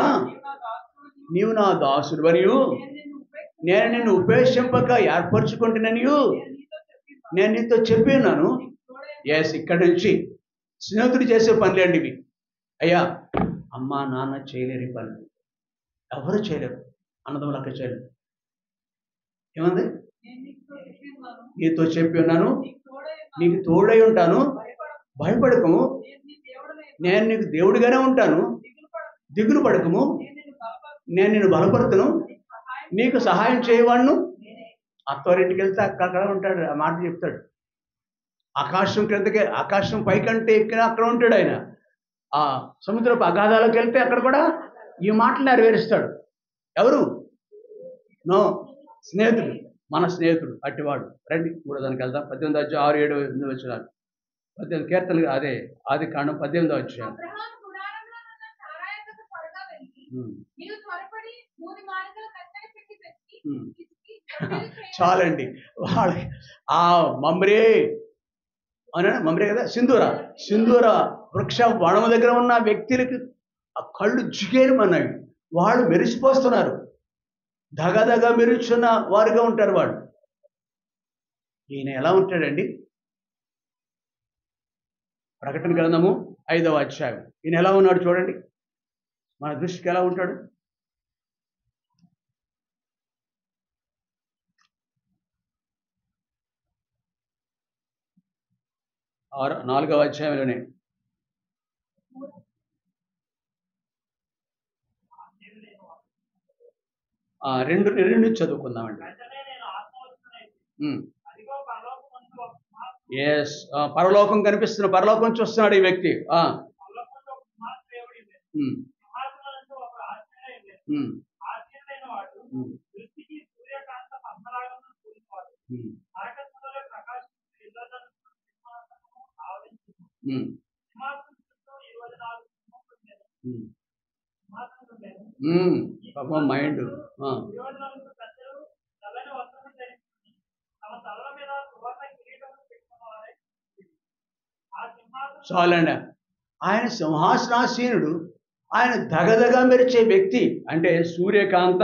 నీవు నా దాసుడు మరియు నేను నిన్ను ఉపేక్షింపక ఏర్పరచుకుంటున్నాను నేను నీతో చెప్పి ఉన్నాను. ఎస్, ఇక్కడ నుంచి స్నేహితుడు చేసే పనులేండి ఇవి. అయ్యా, అమ్మా నాన్న చేయలేరు ఈ పనులు, ఎవరు చేయలేరు, అన్నదమ్ములు అక్కడ చేయలేరు. ఏమంది? నీతో చెప్పి ఉన్నాను, నీకు తోడై ఉంటాను, భయపడకము, నేను నీకు దేవుడిగానే ఉంటాను, దిగులు పడకము, నేను నిన్ను బలపడుతును, నీకు సహాయం చేయవాడును. అత్తవారింటికి వెళ్తే అక్కడ ఉంటాడు, ఆ మాట చెప్తాడు. ఆకాశం క్రిందకే, ఆకాశం పైకంటే ఎక్కిన అక్కడ ఉంటాడు ఆయన. ఆ సముద్రపు అగాధాలకు వెళ్తే అక్కడ కూడా ఈ మాటలు నెరవేరుస్తాడు. ఎవరు? నో, స్నేహితుడు, మన స్నేహితుడు అట్టివాడు. రండి కూడా దానికి వెళ్దాం. 18 6, 7, 8 వచ్చినారు. 18 కీర్తనలు, అదే ఆది కాండం 18 వచ్చాను. చాలండి. వాళ్ళకి ఆ మమ్రే కదా, సింధూర వృక్ష వనము దగ్గర ఉన్న వ్యక్తులకి ఆ కళ్ళు జిగేరమన్నాయి. వాళ్ళు మెరిసిపోస్తున్నారు, దగదగ మెరుచున్న వారుగా ఉంటారు వాళ్ళు. ఈయన ఎలా ఉంటాడండి? ప్రకటన గ్రంథము 5వ అధ్యాయం. ఈయన ఎలా ఉన్నాడు చూడండి, మన దృష్టికి ఎలా ఉంటాడు? నాలుగవ అధ్యాయంలోనే 2 చదువుకుందామండి. ఎస్, పరలోకం కనిపిస్తున్న, పరలోకం చూస్తున్నాడు ఈ వ్యక్తి. పాపం మైండ్. చాలండి, ఆయన సింహాసనాసీనుడు, ఆయన దగదగ మెరిచే వ్యక్తి. అంటే సూర్యకాంత.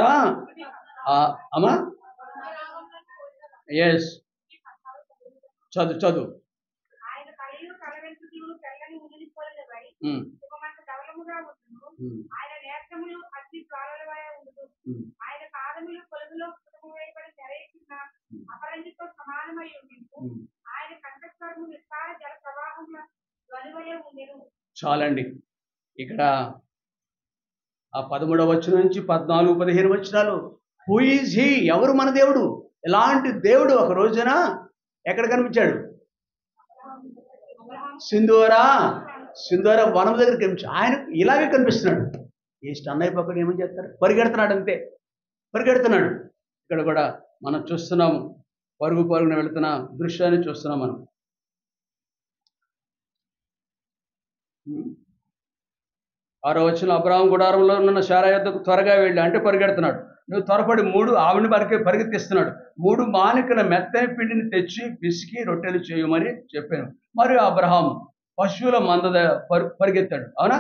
అమ్మా, ఎస్, చదువు. చాలండి. ఇక్కడ ఆ 13వ వచనం నుంచి 14, 15 వచనాలు. Who is he? ఎవరు మన దేవుడు? ఎలాంటి దేవుడు? ఒక రోజున ఎక్కడ కనిపించాడు? సింధూర వనం దగ్గర కనిపించాడు. ఆయన ఇలాగే కనిపిస్తున్నాడు. ఈ స్టన్నయ్య పక్కన ఏమని చేస్తారు? పరిగెడుతున్నాడు, అంతే, పరిగెడుతున్నాడు. ఇక్కడ కూడా మనం చూస్తున్నాము, పరుగున వెళుతున్న దృశ్యాన్ని చూస్తున్నాం మనం. 6వ వచనం, అబ్రాహాము గుడారంలో ఉన్న శారా యొద్దకు త్వరగా వెళ్ళి, అంటే పరిగెడుతున్నాడు. నువ్వు త్వరపడి 3 ఆవిని పరిగెత్తిస్తున్నాడు. 3 మానికల మెత్తని పిండిని తెచ్చి పిసికి రొట్టెలు చేయమని చెప్పాను. మరియు అబ్రహాము పశువుల మంద పరిగెత్తాడు. అవునా?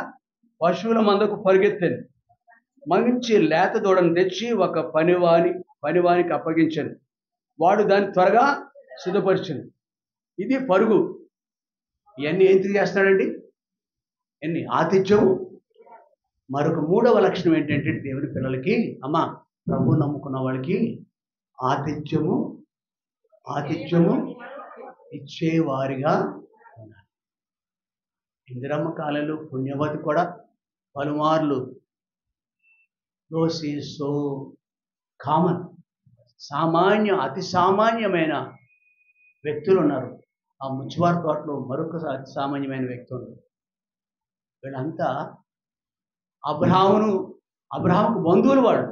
పశువుల మందకు పరిగెత్తాను. మంచి లేత దూడను తెచ్చి ఒక పనివానికి అప్పగించాను. వాడు దాన్ని త్వరగా సిద్ధపరిచాను. ఇది పరుగు. ఇవన్నీ ఎందుకు చేస్తాడండి? ఆతిథ్యము. మరొక 3వ లక్షణం ఏంటంటే, దేవుని పిల్లలకి, అమ్మా, ప్రభు నమ్ముకున్న వాళ్ళకి ఆతిథ్యము ఇచ్చేవారిగా ఉన్నారు. ఇందిరమ్మ కాలంలో పుణ్యవతి కూడా పలుమార్లు దోస్ ఈజ్ సో కామన్, అతి సామాన్యమైన వ్యక్తులు ఉన్నారు. ఆ ముచ్చివారి తోటలో మరొక సామాన్యమైన వ్యక్తి ఉంది. వీళ్ళంతా అబ్రహాముకు బంధువులు వాళ్ళు.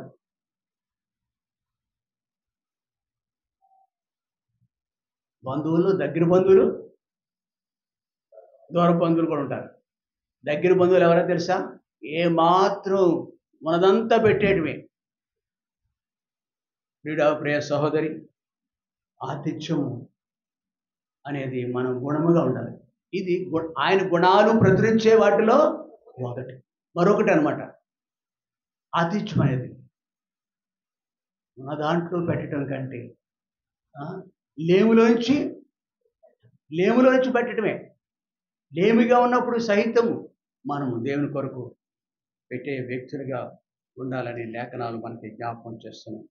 బంధువులు, దగ్గర బంధువులు, దూర బంధువులు కూడా ఉంటారు. దగ్గర బంధువులు ఎవరో తెలుసా? ఏమాత్రం మనదంతా పెట్టేయటమే. ప్రియ సహోదరి, ఆతిథ్యము అనేది మనం గుణముగా ఉండాలి. ఇది ఆయన గుణాలు ప్రచురించే వాటిలో ఒకటి. మరొకటి అనమాట ఆతిథ్యం అనేది. మన దాంట్లో పెట్టడం కంటే లేములోంచి పెట్టడమే. లేమిగా ఉన్నప్పుడు సహితము మనము దేవుని కొరకు పెట్టే వ్యక్తులుగా ఉండాలని లేఖనాలు మనకి జ్ఞాపకం చేస్తున్నాయి.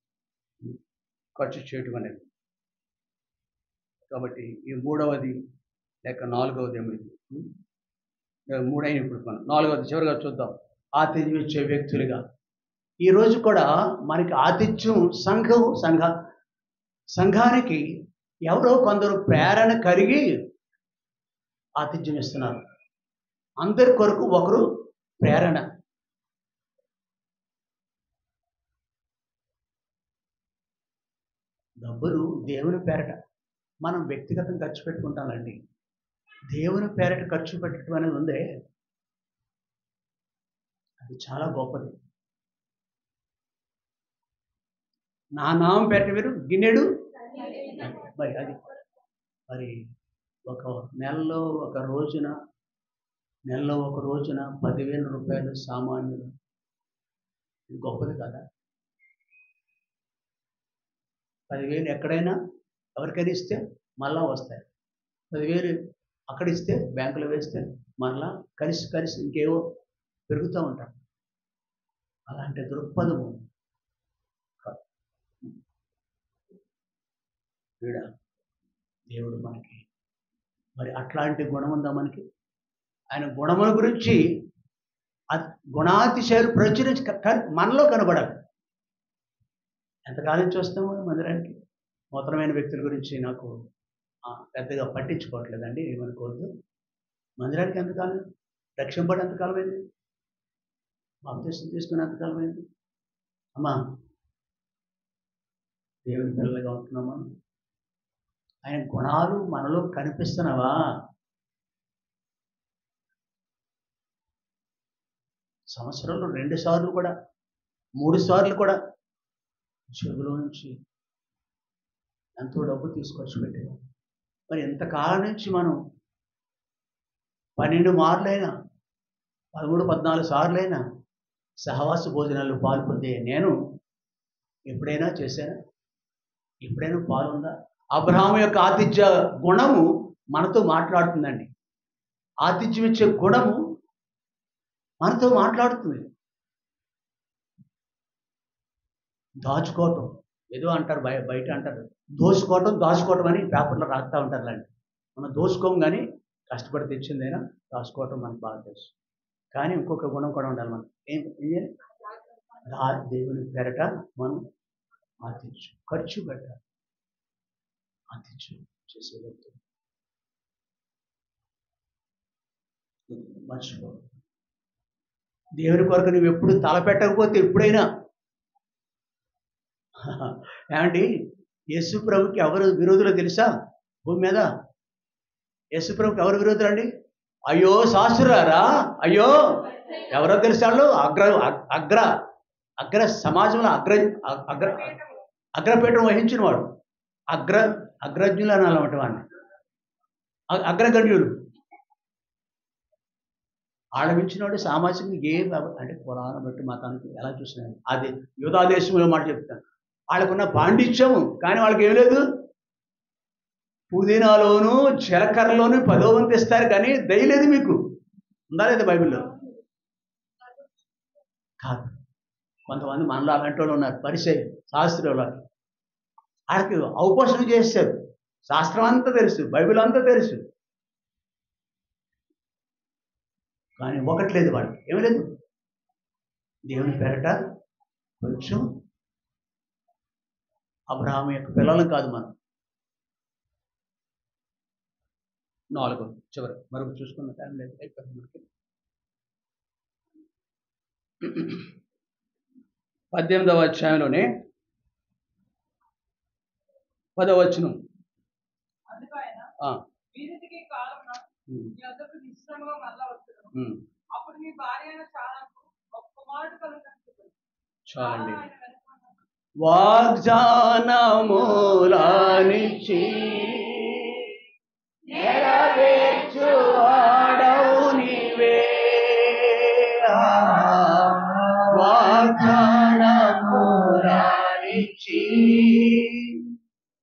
ఖర్చు చేయటం అనేది. కాబట్టి ఈ మూడవది లేక నాలుగవది ఏమి, మూడైన ఇప్పుడు మనం నాలుగవది చివరిగా చూద్దాం. ఆతిథ్యం ఇచ్చే వ్యక్తులుగా ఈరోజు కూడా మనకి ఆతిథ్యం సంఘానికి ఎవరో కొందరు ప్రేరణ కలిగి ఆతిథ్యం ఇస్తున్నారు. అందరి కొరకు ఒకరు ప్రేరణ. డబ్బులు దేవుని పేరట మనం వ్యక్తిగతంగా ఖర్చు పెట్టుకుంటామండి. దేవుని పేరట ఖర్చు పెట్టడం అనేది ఉందే, అది చాలా గొప్పది. నా నామం పేరట మీరు గిన్నెడు మరి ఒక నెలలో ఒక రోజున 10,000 రూపాయలు సామాన్యులు, ఇది గొప్పది కదా. 10,000 ఎక్కడైనా ఎవరికైనా ఇస్తే మళ్ళా వస్తాయి. 10,000 అక్కడ ఇస్తే బ్యాంకులో వేస్తే మళ్ళా కలిసి ఇంకేవో పెరుగుతూ ఉంటాం. అలాంటి దృక్పథము వీడ దేవుడు మనకి మరి అట్లాంటి గుణం ఉందా మనకి? ఆయన గుణముల గురించి గుణాతిశయాలు ప్రచురించి మనలో కనబడాలి. ఎంతకాలం చూస్తాము మందిరానికి? నూతనమైన వ్యక్తుల గురించి నాకు పెద్దగా పట్టించుకోవట్లేదండి, ఏమనుకోవద్దు. మందిరానికి ఎంతకాలం, రక్షింపడి ఎంతకాలమైంది, బాప్తిసం తీసుకుని ఎంతకాలమైంది? అమ్మా, దేవుని పిల్లలుగా ఉంటున్నామా? ఆయన గుణాలు మనలో కనిపిస్తున్నావా? సంవత్సరంలో 2 సార్లు కూడా 3 సార్లు కూడా చెవులో నుంచి ఎంతో డబ్బు తీసుకొచ్చి పెట్టాము. మరి ఎంతకాలం నుంచి మనం 12 మార్లైనా 13-14 సార్లైనా సహవాస భోజనాలు పాల్పొందే నేను ఎప్పుడైనా చేశానా? ఎప్పుడైనా పాల్గొందా? అబ్రహాము యొక్క ఆతిథ్య గుణము మనతో మాట్లాడుతుందండి. ఆతిథ్యం ఇచ్చే గుణము మనతో మాట్లాడుతుంది. దాచుకోవటం ఏదో అంటారు, బయట అంటారు దాచుకోవటం అని పేపర్లో రాస్తూ ఉంటారు. లాంటి మనం దోసుకోం, కానీ కష్టపడి తెచ్చిందైనా దాచుకోవటం మనకు బాగా తెలుసు. కానీ ఇంకొక గుణం కూడా ఉండాలి. మనం ఏం దేవుని పేరట మనం ఆతిథ్యం ఖర్చు పెట్టాలి. ఆతిథ్యం చేసే వ్యక్తి మర్చిపో. దేవుని కొరకు నువ్వు ఎప్పుడు తలపెట్టకపోతే ఎప్పుడైనా ఏమండి, యేసు ప్రభుకి ఎవరు విరోధులో తెలుసా? భూమి మీద యేసు ప్రభుకి ఎవరు విరోధులు అండి? అయ్యో శాస్త్రులారా, అయ్యో ఎవరో తెలుసా? వాళ్ళు అగ్ర సమాజంలో అగ్రపీఠం వహించిన వాడు, అగ్రజ్ఞులు అనాలన్నమాట. వాడిని అగ్రగణ్యులు ఆడమించినవాడు సామాజికంగా అంటే పురాణం బట్టి మతానికి ఎలా చూసినాడు. అది యూదాదేశంలో మాట చెప్తాను. వాళ్ళకున్న పాండిత్యము, కానీ వాళ్ళకి ఏం లేదు. పుదీనాలోను జీలకర్రలోను 10వ వంతు ఇస్తారు, కానీ దయలేదు. మీకు ఉందా లేదా బైబిల్లో? కాదు. కొంతమంది మనలో అలాంటి వాళ్ళు ఉన్నారు, పరిచయం శాస్త్రులు. వాళ్ళకి అవపోషణ చేస్తారు. శాస్త్రం అంతా తెలుసు, బైబిల్ అంతా తెలుసు, కానీ ఒకటి లేదు వాళ్ళకి. ఏమి లేదు. దేవుని పేరట కొంచెం అబ్రహాము యొక్క పిల్లలను కాదు మనం, 4 చివరి మరొక చూసుకున్న టైం లేదు, అయిపోయింది మనకి. 18వ అధ్యాయంలోనే 10వ వచనం. చాలండి. వాగ్దానములానిచ్చి నెరవేర్చువాడవు నీవే, వాగ్దానములానిచ్చి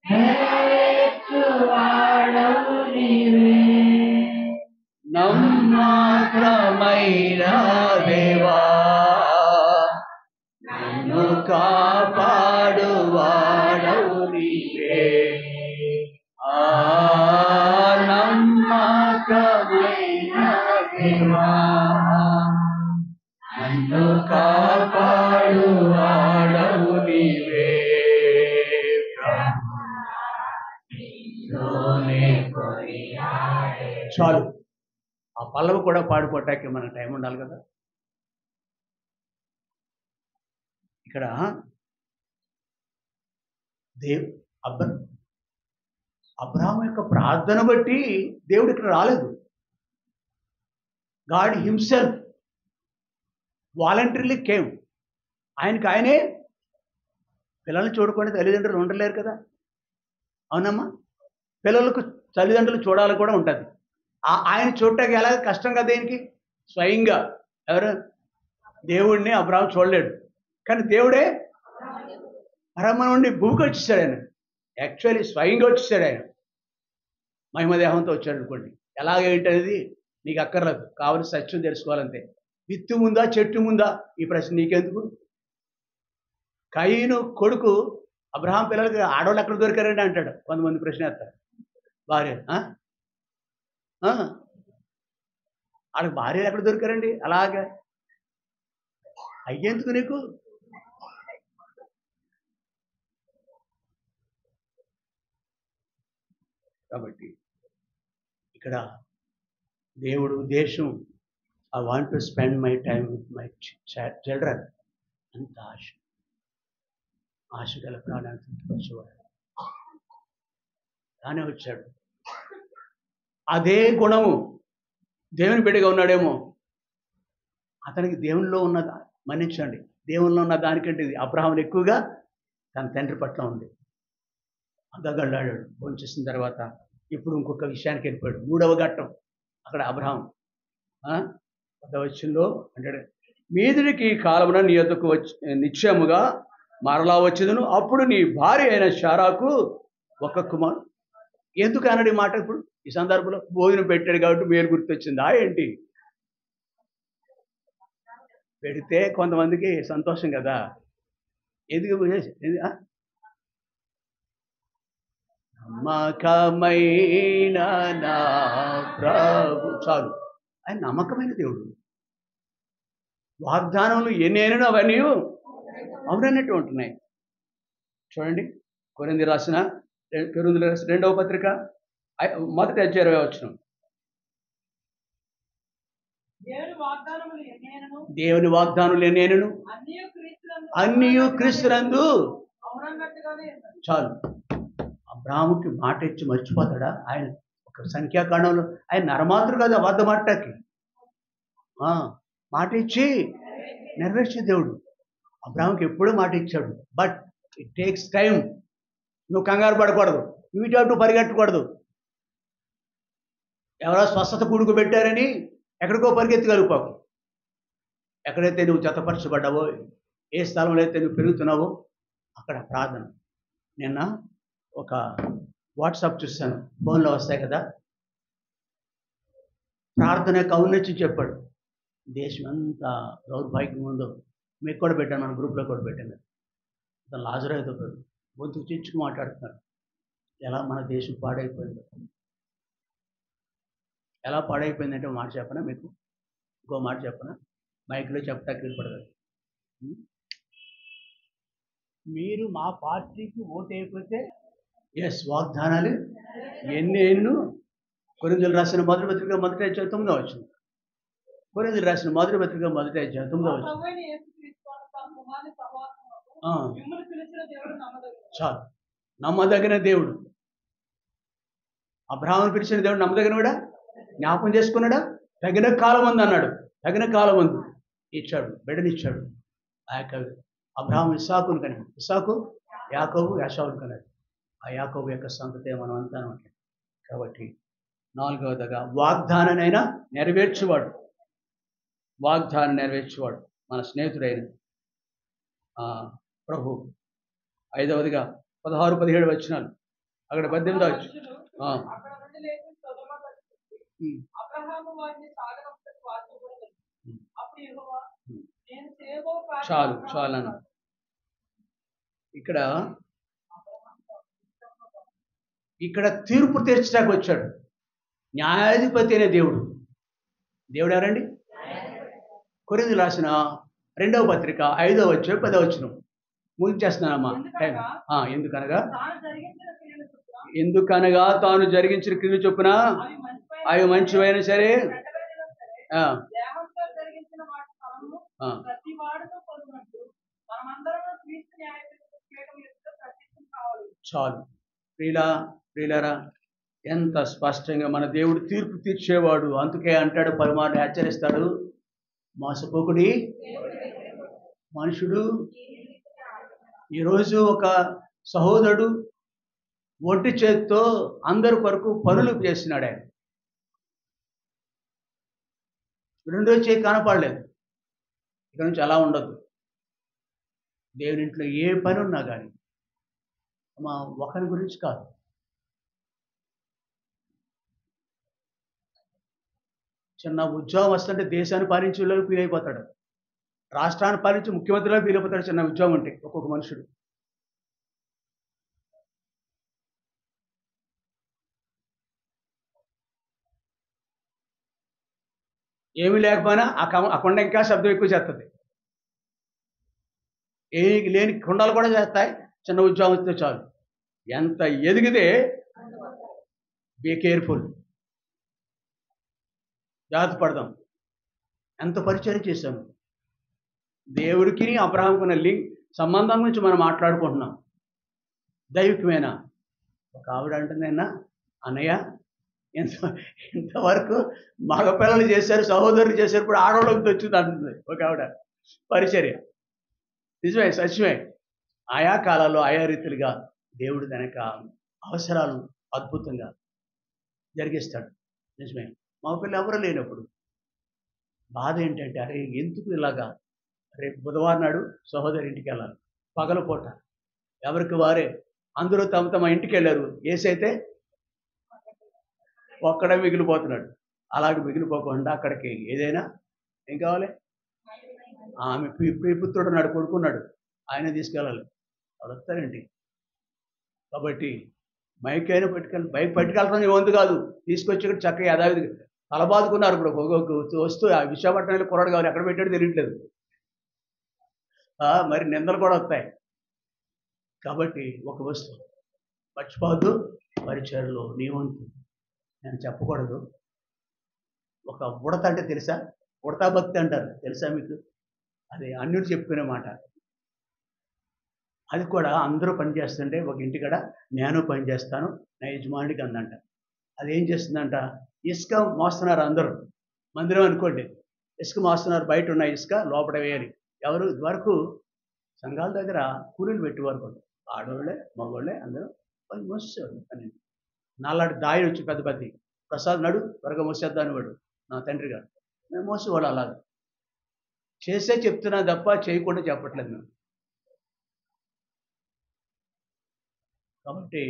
నెరవేర్చువాడవు నీవే, నమ్మకమైన దేవా నన్ను కాపాడువాడవు నీవే, నమ్మకమైన దేవా నన్ను కాపాడువాడవు నీవే. చాలు, ఆ పల్లవి కూడా పాడుకోవటానికి మన టైం ఉండాలి కదా. ఇక్కడ అబ్రహాము యొక్క ప్రార్థన బట్టి దేవుడు ఇక్కడ రాలేదు. God himself voluntarily came. ఆయనకి ఆయనే పిల్లల్ని చూడకుండా తల్లిదండ్రులు ఉండలేరు కదా, అవునమ్మా? పిల్లలకు తల్లిదండ్రులు చూడాలి కూడా ఉంటుంది. ఆయన చూడటానికి ఎలాగ కష్టం కదా ఆయనకి. స్వయంగా ఎవరు దేవుడిని అబ్రహాము చూడలేడు, కానీ దేవుడే పరమ నుండి భూమికి వచ్చేసాడు. ఆయన యాక్చువల్లీ స్వయంగా వచ్చేసాడు. ఆయన మహిమదేహంతో వచ్చాడు అనుకోండి. ఎలాగేంటనేది నీకు అక్కర్లేదు, కావలసిన సత్యం తెలుసుకోవాలంతే. విత్తు ముందా చెట్టు ముందా ఈ ప్రశ్న నీకెందుకు? కయీను కొడుకు అబ్రహాం పిల్లలకి ఆడవాళ్ళు ఎక్కడ దొరికారండి అంటాడు. కొంతమంది ప్రశ్న వేస్తారు. భార్య ఆడకు భార్యలు ఎక్కడ దొరికారండి? అలాగే అయ్యేందుకు నీకు? కాబట్టి ఇక్కడ దేవుడు ఉద్దేశం, I want to spend my time with my children. అంత ఆశ గల ప్రాణాన్ని తృప్తిపరిచేవాడు తానే వచ్చాడు. అదే గుణము దేవుని బిడ్డగా ఉన్నాడేమో, అతనికి దేవునిలో ఉన్న మన్నించండి, దేవునిలో ఉన్న దానికంటే అబ్రహాముని ఎక్కువగా తన తండ్రి పట్ల ఉంది. అగ్గగళ్ళాడాడు. భోజనం చేసిన తర్వాత ఇప్పుడు ఇంకొక విషయానికి వెళ్ళిపోయాడు. 3వ ఘట్టం. అక్కడ అబ్రహాం 10వ వచనంలో అంటాడు, మీదికి కాలమున నీ యొద్దకు నిశ్చయముగా మరలా వచ్చేదను, అప్పుడు నీ భార్య అయిన శారాకు ఒక కుమారుడు. ఎందుకు అన్నాడు ఈ మాట? ఇప్పుడు ఈ సందర్భంలో భోజనం పెట్టాడు కాబట్టి మేలు గుర్తొచ్చిందా ఏంటి? పెడితే కొంతమందికి సంతోషం కదా. ఎందుకు నమ్మకమైన నా ప్రభు. చాలు, ఆయన నమ్మకమైన దేవుడు. వాగ్దానములు ఎన్నేనో అవన్నీ అవునన్నట్టు ఉంటున్నాయి. చూడండి, కొరింథీయులకు రాసిన 2వ పత్రిక 1వ అధ్యాయం 20వ వచనం. దేవుని వాగ్దానములు ఎన్నేనను అన్నియు క్రీస్తునందు. చాలు, అబ్రాహాముకి మాట ఇచ్చి మర్చిపోతాడా? ఆయన ఒక సంఖ్యాకాండంలో ఆయన నరమాత్రుడు కాదు అబద్ధం మాటకి. మాట ఇచ్చి నెరవేర్చే దేవుడు. అబ్రాహాముకి ఎప్పుడూ మాట ఇచ్చాడు. But it takes time. నువ్వు కంగారు పడకూడదు, ఇటు అటు పరిగెట్టకూడదు. ఎవరో స్వస్థత కూడుకుబెట్టారని ఎక్కడికో పరిగెత్తగలిగిపోకు. ఎక్కడైతే నువ్వు జతపరచబడ్డావో, ఏ స్థలంలో అయితే నువ్వు పెరుగుతున్నావో అక్కడ ప్రార్థన. నిన్న ఒక వాట్సాప్ చూశాను, ఫోన్లో వస్తాయి కదా, ప్రార్థన ఔన్నత్యం చెప్పాడు. దేశం అంతా దౌర్భాగ్యం ఉందో మీకు కూడా పెట్టాను, మన గ్రూప్లో కూడా పెట్టాను. లాజరు ఏదో గొంతుకు చిచ్చుకు మాట్లాడుతున్నారు. ఎలా మన దేశం పాడైపోయిందో. ఎలా పాడైపోయిందంటే మాట చెప్పనా మీకు, ఇంకో మాట చెప్పనా, మైక్లో చెప్తాకి వీలుపడదు. మీరు మా పార్టీకి ఓటు అయిపోతే ఎస్ వాగ్దానాలు ఎన్నెన్నో కొరింథీయులకు రాసిన మొదటి పత్రిక మొదటి అధ్యాయం 9వ వచనం. కొరింథీయులకు రాసిన మొదటి పత్రిక మొదటి అధ్యాయం 9వ వచనం. చాలు. నమ్మదగిన దేవుడు. అబ్రహామును పిలిచిన దేవుడు నమ్మదగినవాడా? జ్ఞాపకం చేసుకున్నాడా? తగిన కాలం ఉంది అన్నాడు. తగిన కాలం ఉంది ఇచ్చాడు, బిడ్డనిచ్చాడు. ఆ యొక్క అబ్రహాము ఇస్సాకును కన్నాడు, ఇస్సాకు యాకోబు యాషావును కన్నాడు. ఆ యాకోబు యొక్క సంతతే మనం అంతా. కాబట్టి 4వదిగా వాగ్దానానైనా నెరవేర్చువాడు. వాగ్దానం నెరవేర్చువాడు మన స్నేహితుడైన ప్రభు. 5వదిగా 16-17 వచనాలు. అక్కడ 18వ వచనం. చాలు చాలు అన్న. ఇక్కడ తీర్పు తీర్చడానికి వచ్చాడు న్యాయాధిపతి అనే దేవుడు. దేవుడు ఎవరండి? కొరింథీయులకు రాసిన 2వ పత్రిక 5వ అధ్యాయం 10వ వచనం. ముగించేస్తున్నానమ్మా టైం. ఎందుకనగా తాను జరిగించిన క్రియలు చొప్పున అవి మంచివైనా సరే చాలు. ప్రియులారా, ఎంత స్పష్టంగా మన దేవుడు తీర్పు తీర్చేవాడు. అందుకే అంటాడు, పరమాన్ని హెచ్చరిస్తాడు, మోసపోకుడి మనుషుడు. ఈరోజు ఒక సహోదరుడు ఒంటి చేతితో అందరి కొరకు పనులు చేస్తున్నాడు. ఆయన రెండో చేయి కనపడలేదు. ఇక్కడ నుంచి అలా ఉండదు. దేవుని ఇంట్లో ఏ పని ఉన్నా కానీ ఒకరి గురించి కాదు. చిన్న ఉద్యోగం వస్తుంటే దేశాన్ని పాలించేలో ఫీల్ అయిపోతాడు, రాష్ట్రాన్ని పాలించి ముఖ్యమంత్రిలో ఫీల్ అయిపోతాడు. చిన్న ఉద్యోగం అంటే ఒక్కొక్క మనుషుడు. ఏమీ లేకపోయినా ఆ కొండ ఇంకా శబ్దం ఎక్కువ చేస్తుంది. లేని కొండలు కూడా చేస్తాయి. చిన్న ఉద్యోగం వస్తే చాలు. ఎంత ఎదిగితే బీ కేర్ఫుల్, జాగ్రత్త పడదాం. ఎంత పరిచయం చేశాము. దేవుడికి అబ్రహాముకున్న సంబంధం గురించి మనం మాట్లాడుకుంటున్నాం. దైవికమైన ఒక ఆవిడ అంటుందైనా, అన్నయ్య ఇంతవరకు మగపిల్లలు చేశారు, సహోదరులు చేశారు, ఇప్పుడు ఆడవాళ్ళకి వచ్చింది అంటుంది ఒక ఆవిడ. పరిచర్య నిజమే, సత్యమే. ఆయా కాలాల్లో ఆయా రీతిలుగా దేవుడు తనక అవసరాలు అద్భుతంగా జరిగిస్తాడు. నిజమే. మగపిల్లలు ఎవరు లేనప్పుడు బాధ ఏంటంటే, అరే ఎందుకు ఇలాగా, రేపు బుధవారం నాడు సహోదరి ఇంటికి వెళ్ళాలి, పగలపూట ఎవరికి వారే అందరూ తమ తమ ఇంటికి వెళ్ళారు. ఏసైతే ఒక్కడే మిగిలిపోతున్నాడు. అలాగే మిగిలిపోకుండా అక్కడికి ఏదైనా ఏం కావాలి, ఆమె ప్రియపుత్రుడు ఉన్నాడు, కొడుకున్నాడు, ఆయన తీసుకెళ్ళాలి. వాళ్ళు వస్తారండి. కాబట్టి మైక్ అయినా పట్టుకెళ్తాం ఏమంది కాదు, తీసుకొచ్చి ఇక్కడ చక్కగా యథావిధి తలబాదుకున్నారు. ఇప్పుడు వస్తూ ఆ విశాఖపట్నంలో కుర్రాడు కావాలి, ఎక్కడ పెట్టాడో తెలియట్లేదు. మరి నిందలు కూడా వస్తాయి. కాబట్టి ఒక వస్తువు మర్చిపోవద్దు, పరిచయలో నీ వంతు. నేను చెప్పకూడదు. ఒక ఉడత అంటే తెలుసా? ఉడతా భక్తి అంటారు, తెలుసా మీకు? అది అన్యుడు చెప్పుకునే మాట. అది కూడా అందరూ పనిచేస్తుంటే ఒక ఇంటికాడ నేను పని చేస్తాను నా యజమానికి అందంట. అది ఏం చేస్తుందంట, ఇసుక మోస్తున్నారు అందరూ. మందిరం అనుకోండి, ఇసుక మోస్తున్నారు, బయట ఉన్న ఇసుక లోపల వేయాలి. ఎవరు ఇదివరకు సంఘాల దగ్గర కూలీలు పెట్టేవారు, ఆడవాళ్ళే మగవాళ్ళే అందరూ పని మోసేవారు. అని నాలాంటి దాయి వచ్చి పెద్ద పెద్ద ప్రసాద్ నడు త్వరగా మోసేద్దాని వాడు నా తండ్రి గారు. మేము మోసేవాళ్ళు అలాగే చేసే చెప్తున్నా తప్ప చేయకుండా చెప్పట్లేదు మేము. కాబట్టి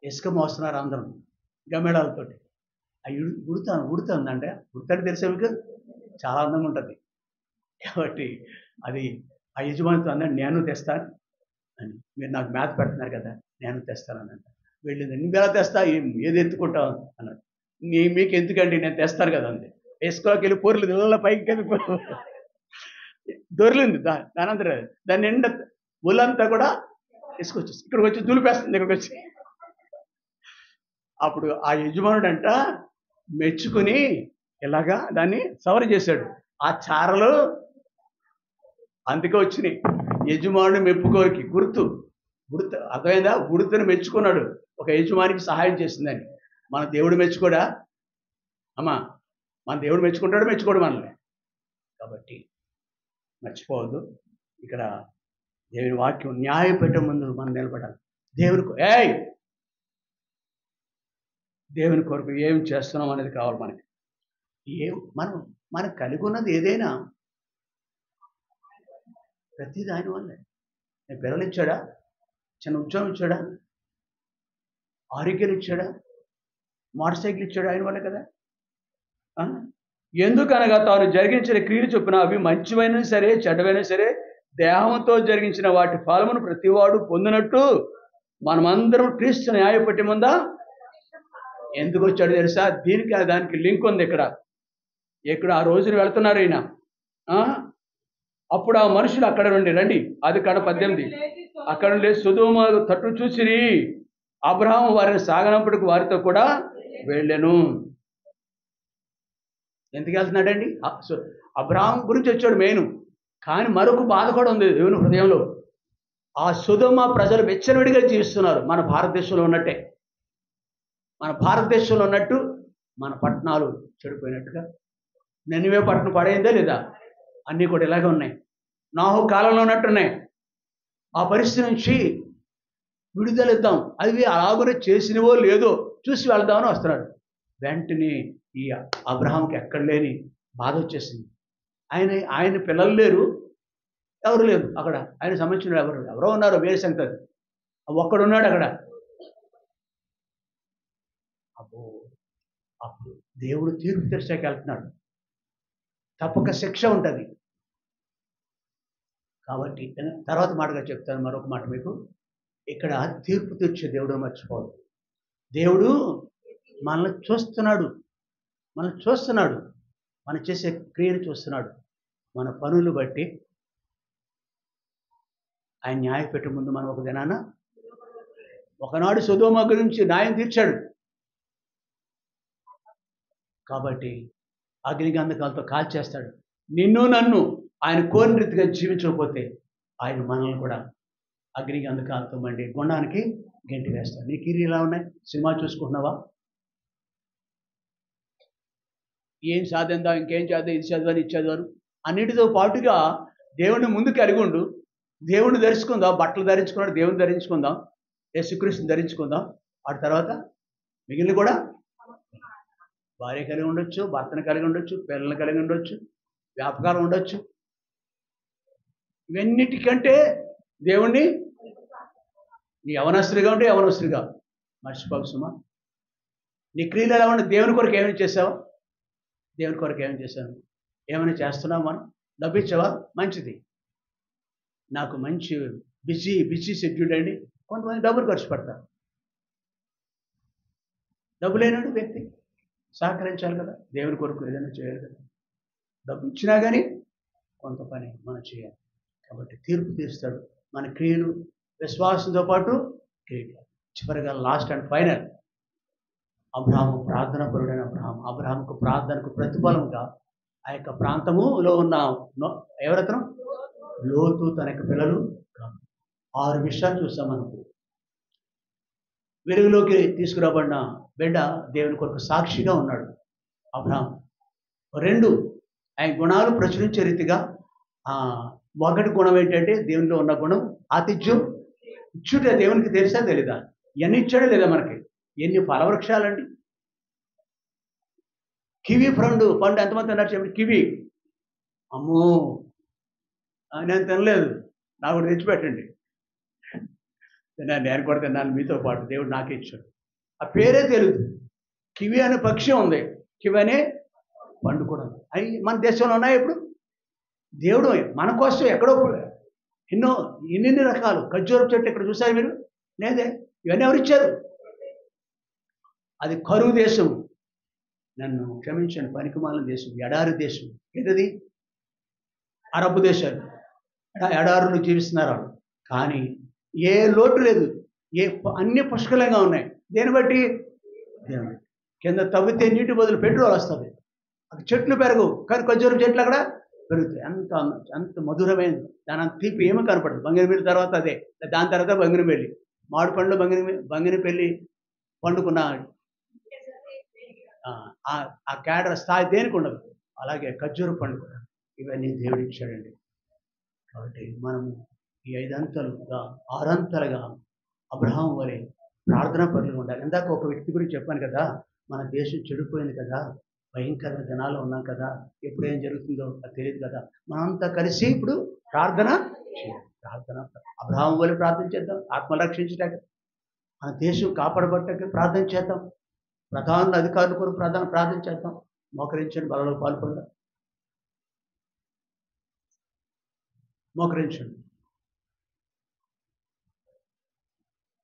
ఇసుక మోస్తున్నారు అందరం గమేళాలతోటి. అవి ఉడుతుందంటే ఉడతాడు తెలుసా మీకు? చాలా అందంగా ఉంటుంది. కాబట్టి అది ఆ యజమానితో అన్నాడు, నేను తెస్తాను అని. మీరు నాకు మేత పెడుతున్నారు కదా, నేను తెస్తాను అన్నట్టు. వెళ్ళింది, నువ్వెలా తెస్తా, ఏది ఎత్తుకుంటావు అన్నాడు. మీకు ఎందుకండి, నేను తెస్తాను కదా అంది. ఇసుకలోకి వెళ్ళి పొర్లేదు, ఇళ్ళ పైకి దొరిలింది. దానంతా దాని నిండా ఒళ్ళంతా కూడా ఇసుకొచ్చేసి ఇక్కడికి వచ్చి దులిపేస్తుంది. ఇక్కడికి వచ్చి అప్పుడు ఆ యజమానుడంట మెచ్చుకుని ఇలాగా దాన్ని సవర చేశాడు. ఆ చారలు అందుకే వచ్చినాయి. యజమానుడు మెప్పుకోరికి గుర్తు అర్థమైందా? గుర్తుని మెచ్చుకున్నాడు. ఒక యజమానికి సహాయం చేసిందని. మన దేవుడు మెచ్చుకోడా అమ్మా? మన దేవుడు మెచ్చుకోడు మనల్ని. కాబట్టి మర్చిపోవద్దు. ఇక్కడ దేవుని వాక్యం న్యాయపీఠం ముందు మనం నిలబడాలి. దేవుని కొరకు ఏం చేస్తున్నాం అనేది కావాలి మనకి. మనకు కలిగి ఉన్నది ఏదైనా ప్రతిదీ ఆయన వల్లే. నేను పిల్లలు ఇచ్చాడా? చిన్న ఉద్యోగం ఇచ్చాడా? ఆరోగ్యం ఇచ్చాడా? మోటార్ సైకిల్ ఇచ్చాడా? ఆయన వల్లే కదా. ఎందుకనగా తాను జరిగించిన క్రియలు చొప్పున అవి మంచివైనా సరే చెడ్డవైనా సరే దేహంతో జరిగించిన వాటి ఫలమును ప్రతివాడు పొందినట్టు మనమందరం క్రీస్తు న్యాయపట్టి ముందా ఎందుకు వచ్చాడు తెలుసా? దానికి లింక్ ఉంది. ఇక్కడ ఆ రోజున వెళుతున్నారు ఈయన. అప్పుడు ఆ మనుషులు అక్కడ నుండి రండి, అది కాడ 18, అక్కడ నుండి సొదొమ తట్టు చూసిరి. అబ్రహాము వారిని సాగనంపటికి వారితో కూడా వెళ్ళెను. ఎందుకు వెళ్తున్నాడండి? అబ్రహాం గురించి వచ్చాడు మెయిన్. కానీ మరొక బాధ కూడా ఉంది దేవుని హృదయంలో. ఆ సొదొమ ప్రజలు వెచ్చలవిడిగా జీవిస్తున్నారు. మన భారతదేశంలో ఉన్నట్టే. మన భారతదేశంలో ఉన్నట్టు మన పట్టణాలు చెడిపోయినట్టుగా. నినివే పట్టణం పడైందా లేదా? అన్నీ కూడా ఇలాగే ఉన్నాయి. నాహు కాలంలో ఉన్నట్టున్నాయి. ఆ పరిస్థితి నుంచి విడుదల ఇద్దాం, అవి అలాగనే చేసినవో లేదో చూసి వెళ్దామని వస్తున్నాడు. వెంటనే ఈ అబ్రహాంకి ఎక్కడ లేని బాధ వచ్చేసింది. ఆయన పిల్లలు లేరు, ఎవరు లేరు అక్కడ. ఆయన సంబంధించిన ఎవరో ఉన్నారు, వేరే సంగతి. ఒక్కడున్నాడు అక్కడ. అప్పుడు దేవుడు తీర్పు తీర్చాక వెళ్తున్నాడు. తప్పక శిక్ష ఉంటుంది. కాబట్టి తర్వాత మాటగా చెప్తాను. మరొక మాట మీకు. ఇక్కడ తీర్పు తీర్చే దేవుడు మర్చిపోదు. దేవుడు మనల్ని చూస్తున్నాడు. మనం చేసే క్రియను చూస్తున్నాడు. మన పనులు బట్టి ఆయన న్యాయపీఠం ముందు మనం ఒక దినాన ఒకనాడు సొదొమ గురించి న్యాయం తీర్చాడు. కాబట్టి అగ్నిగంధకాలతో కాల్చేస్తాడు. నిన్ను నన్ను ఆయన కోరిన రీతిగా జీవించకపోతే ఆయన మనల్ని కూడా అగ్నిగంధకాలతో మండి గుండానికి గెంటి వేస్తాడు. నీ కిరి ఎలా ఉన్నాయి? సినిమా చూసుకుంటున్నావా? ఏం సాధిందా, ఇంకేం చేద్దాం, ఇది చదవని ఇది చదవను అన్నిటితో పాటుగా దేవుడిని ముందుకు అరిగుండు. దేవుడిని ధరించుకుందాం, బట్టలు ధరించుకున్నాడు, దేవుని ధరించుకుందాం, యేసుక్రీస్తుని ధరించుకుందాం. ఆ తర్వాత మిగిలిన కూడా భార్య కలిగి ఉండొచ్చు, భర్తను కలిగి ఉండొచ్చు, పిల్లల్ని కలిగి ఉండొచ్చు, వ్యాపకాలు ఉండొచ్చు. ఇవన్నిటికంటే దేవుణ్ణి నీ యవనస్తుడిగా ఉంటే యవనస్తుడిగా మర్చిపోకు సుమా. నీ క్రియలు ఎలా ఉంటే దేవుని కొరకు ఏమైనా చేసావా? దేవుని కొరకు ఏమైనా చేశాను? ఏమైనా చేస్తున్నావు? మనం డబ్బిచ్చావా? మంచిది. నాకు మంచి బిజీ షెడ్యూల్ అండి. కొంతమంది డబ్బులు ఖర్చు పెడతారు. డబ్బు లేనట్టు వ్యక్తి సహకరించాలి కదా, దేవుని కొరకు ఏదైనా చేయాలి కదా. డబ్బు ఇచ్చినా కానీ కొంత పని మనం చేయాలి. కాబట్టి తీర్పు తీరుస్తాడు. మన క్రియలు విశ్వాసంతో పాటు క్రియలు. చివరిగా లాస్ట్ అండ్ ఫైనల్ అబ్రహాము ప్రార్థన పరుడైన అబ్రహాముకు ప్రార్థనకు ప్రతిఫలంగా ఆ యొక్క ప్రాంతములో ఉన్న ఎవరతను లోతు, తన యొక్క పిల్లలు 6 విషయాలు చూస్తాం మనం. వెలుగులోకి తీసుకురాబడిన బిడ్డ దేవుని కొరకు సాక్షిగా ఉన్నాడు అబ్రహాం. 2 ఆయన గుణాలు ప్రచురించే రీతిగా ఒకటి గుణం ఏంటంటే దేవునిలో ఉన్న గుణం ఆతిథ్యం ఇచ్చుట. దేవునికి తెలుసా తెలీదా? ఎన్ని ఇచ్చాడో లేదా మనకి? ఎన్ని ఫలవృక్షాలండి. కివి పండు ఎంతమంది అన్నారు చెప్పండి? కివి అమ్మో నేను తినలేదు, నాకు కూడా తెచ్చిపెట్టండి. నేను కూడా తిన్నాను మీతో పాటు. దేవుడు నాకే ఇచ్చాడు. ఆ పేరే తెలియదు. కివి అనే పక్షి ఉంది, కివి అనే పండు కూడా ఉంది. అవి మన దేశంలో ఉన్నాయి. ఇప్పుడు దేవుడు మన కోసం ఎక్కడో ఎన్ని రకాలు ఖర్జూరపు చెట్టు ఇక్కడ చూసారు మీరు? లేదే. ఇవన్నీ ఎవరిచ్చారు? అది కరువు దేశం. నన్ను క్షమించండి, పనికిమాలిన దేశం, ఎడారి దేశం. ఏంటది? అరబ్ దేశాలు. ఎడారులు జీవిస్తున్నారు వాళ్ళు. కానీ ఏ లోటు లేదు, అన్ని పుష్కలంగా ఉన్నాయి. దేన్ని బట్టి? దేవుడు కింద తవ్వితే నీటి బదులు పెట్రోల్ వస్తుంది. అది చెట్లు పెరగు కానీ ఖర్జూరం చెట్లు అక్కడ పెరుగుతాయి. అంత మధురమైనది. దాని అంత తీపి ఏమీ కనపడదు. బంగినపల్లి తర్వాత అదే, దాని తర్వాత బంగినపల్లి. మామిడి పండ్లు బంగినపల్లి పండుకున్న ఆ క్యాడర్ స్థాయి దేనికి ఉండదు. అలాగే ఖర్జూర పండు కూడా ఇవన్నీ దేవుడు ఇచ్చాడండి. కాబట్టి మనము ఈ 5 అంతలుగా 6 అంతలుగా అబ్రహాం వలె ప్రార్థనా పరులుగా ఉండాలి. ఇందాక ఒక వ్యక్తి గురించి చెప్పాను కదా, మన దేశం చెడిపోయింది కదా, భయంకరమైన దినాల్లో ఉన్నాం కదా, ఎప్పుడు ఏం జరుగుతుందో అది తెలియదు కదా. మనంతా కలిసి ఇప్పుడు ప్రార్థన చేయాలి. అబ్రహాం వలె ప్రార్థన చేద్దాం. ఆత్మలు రక్షించడానికి, మన దేశం కాపాడబట్టడానికి ప్రార్థన చేద్దాం. ప్రధాన అధికారుల కొరకు ప్రార్థన చేద్దాం. మోకరించండి, బలలో పాల్పొందాం. మోకరించండి.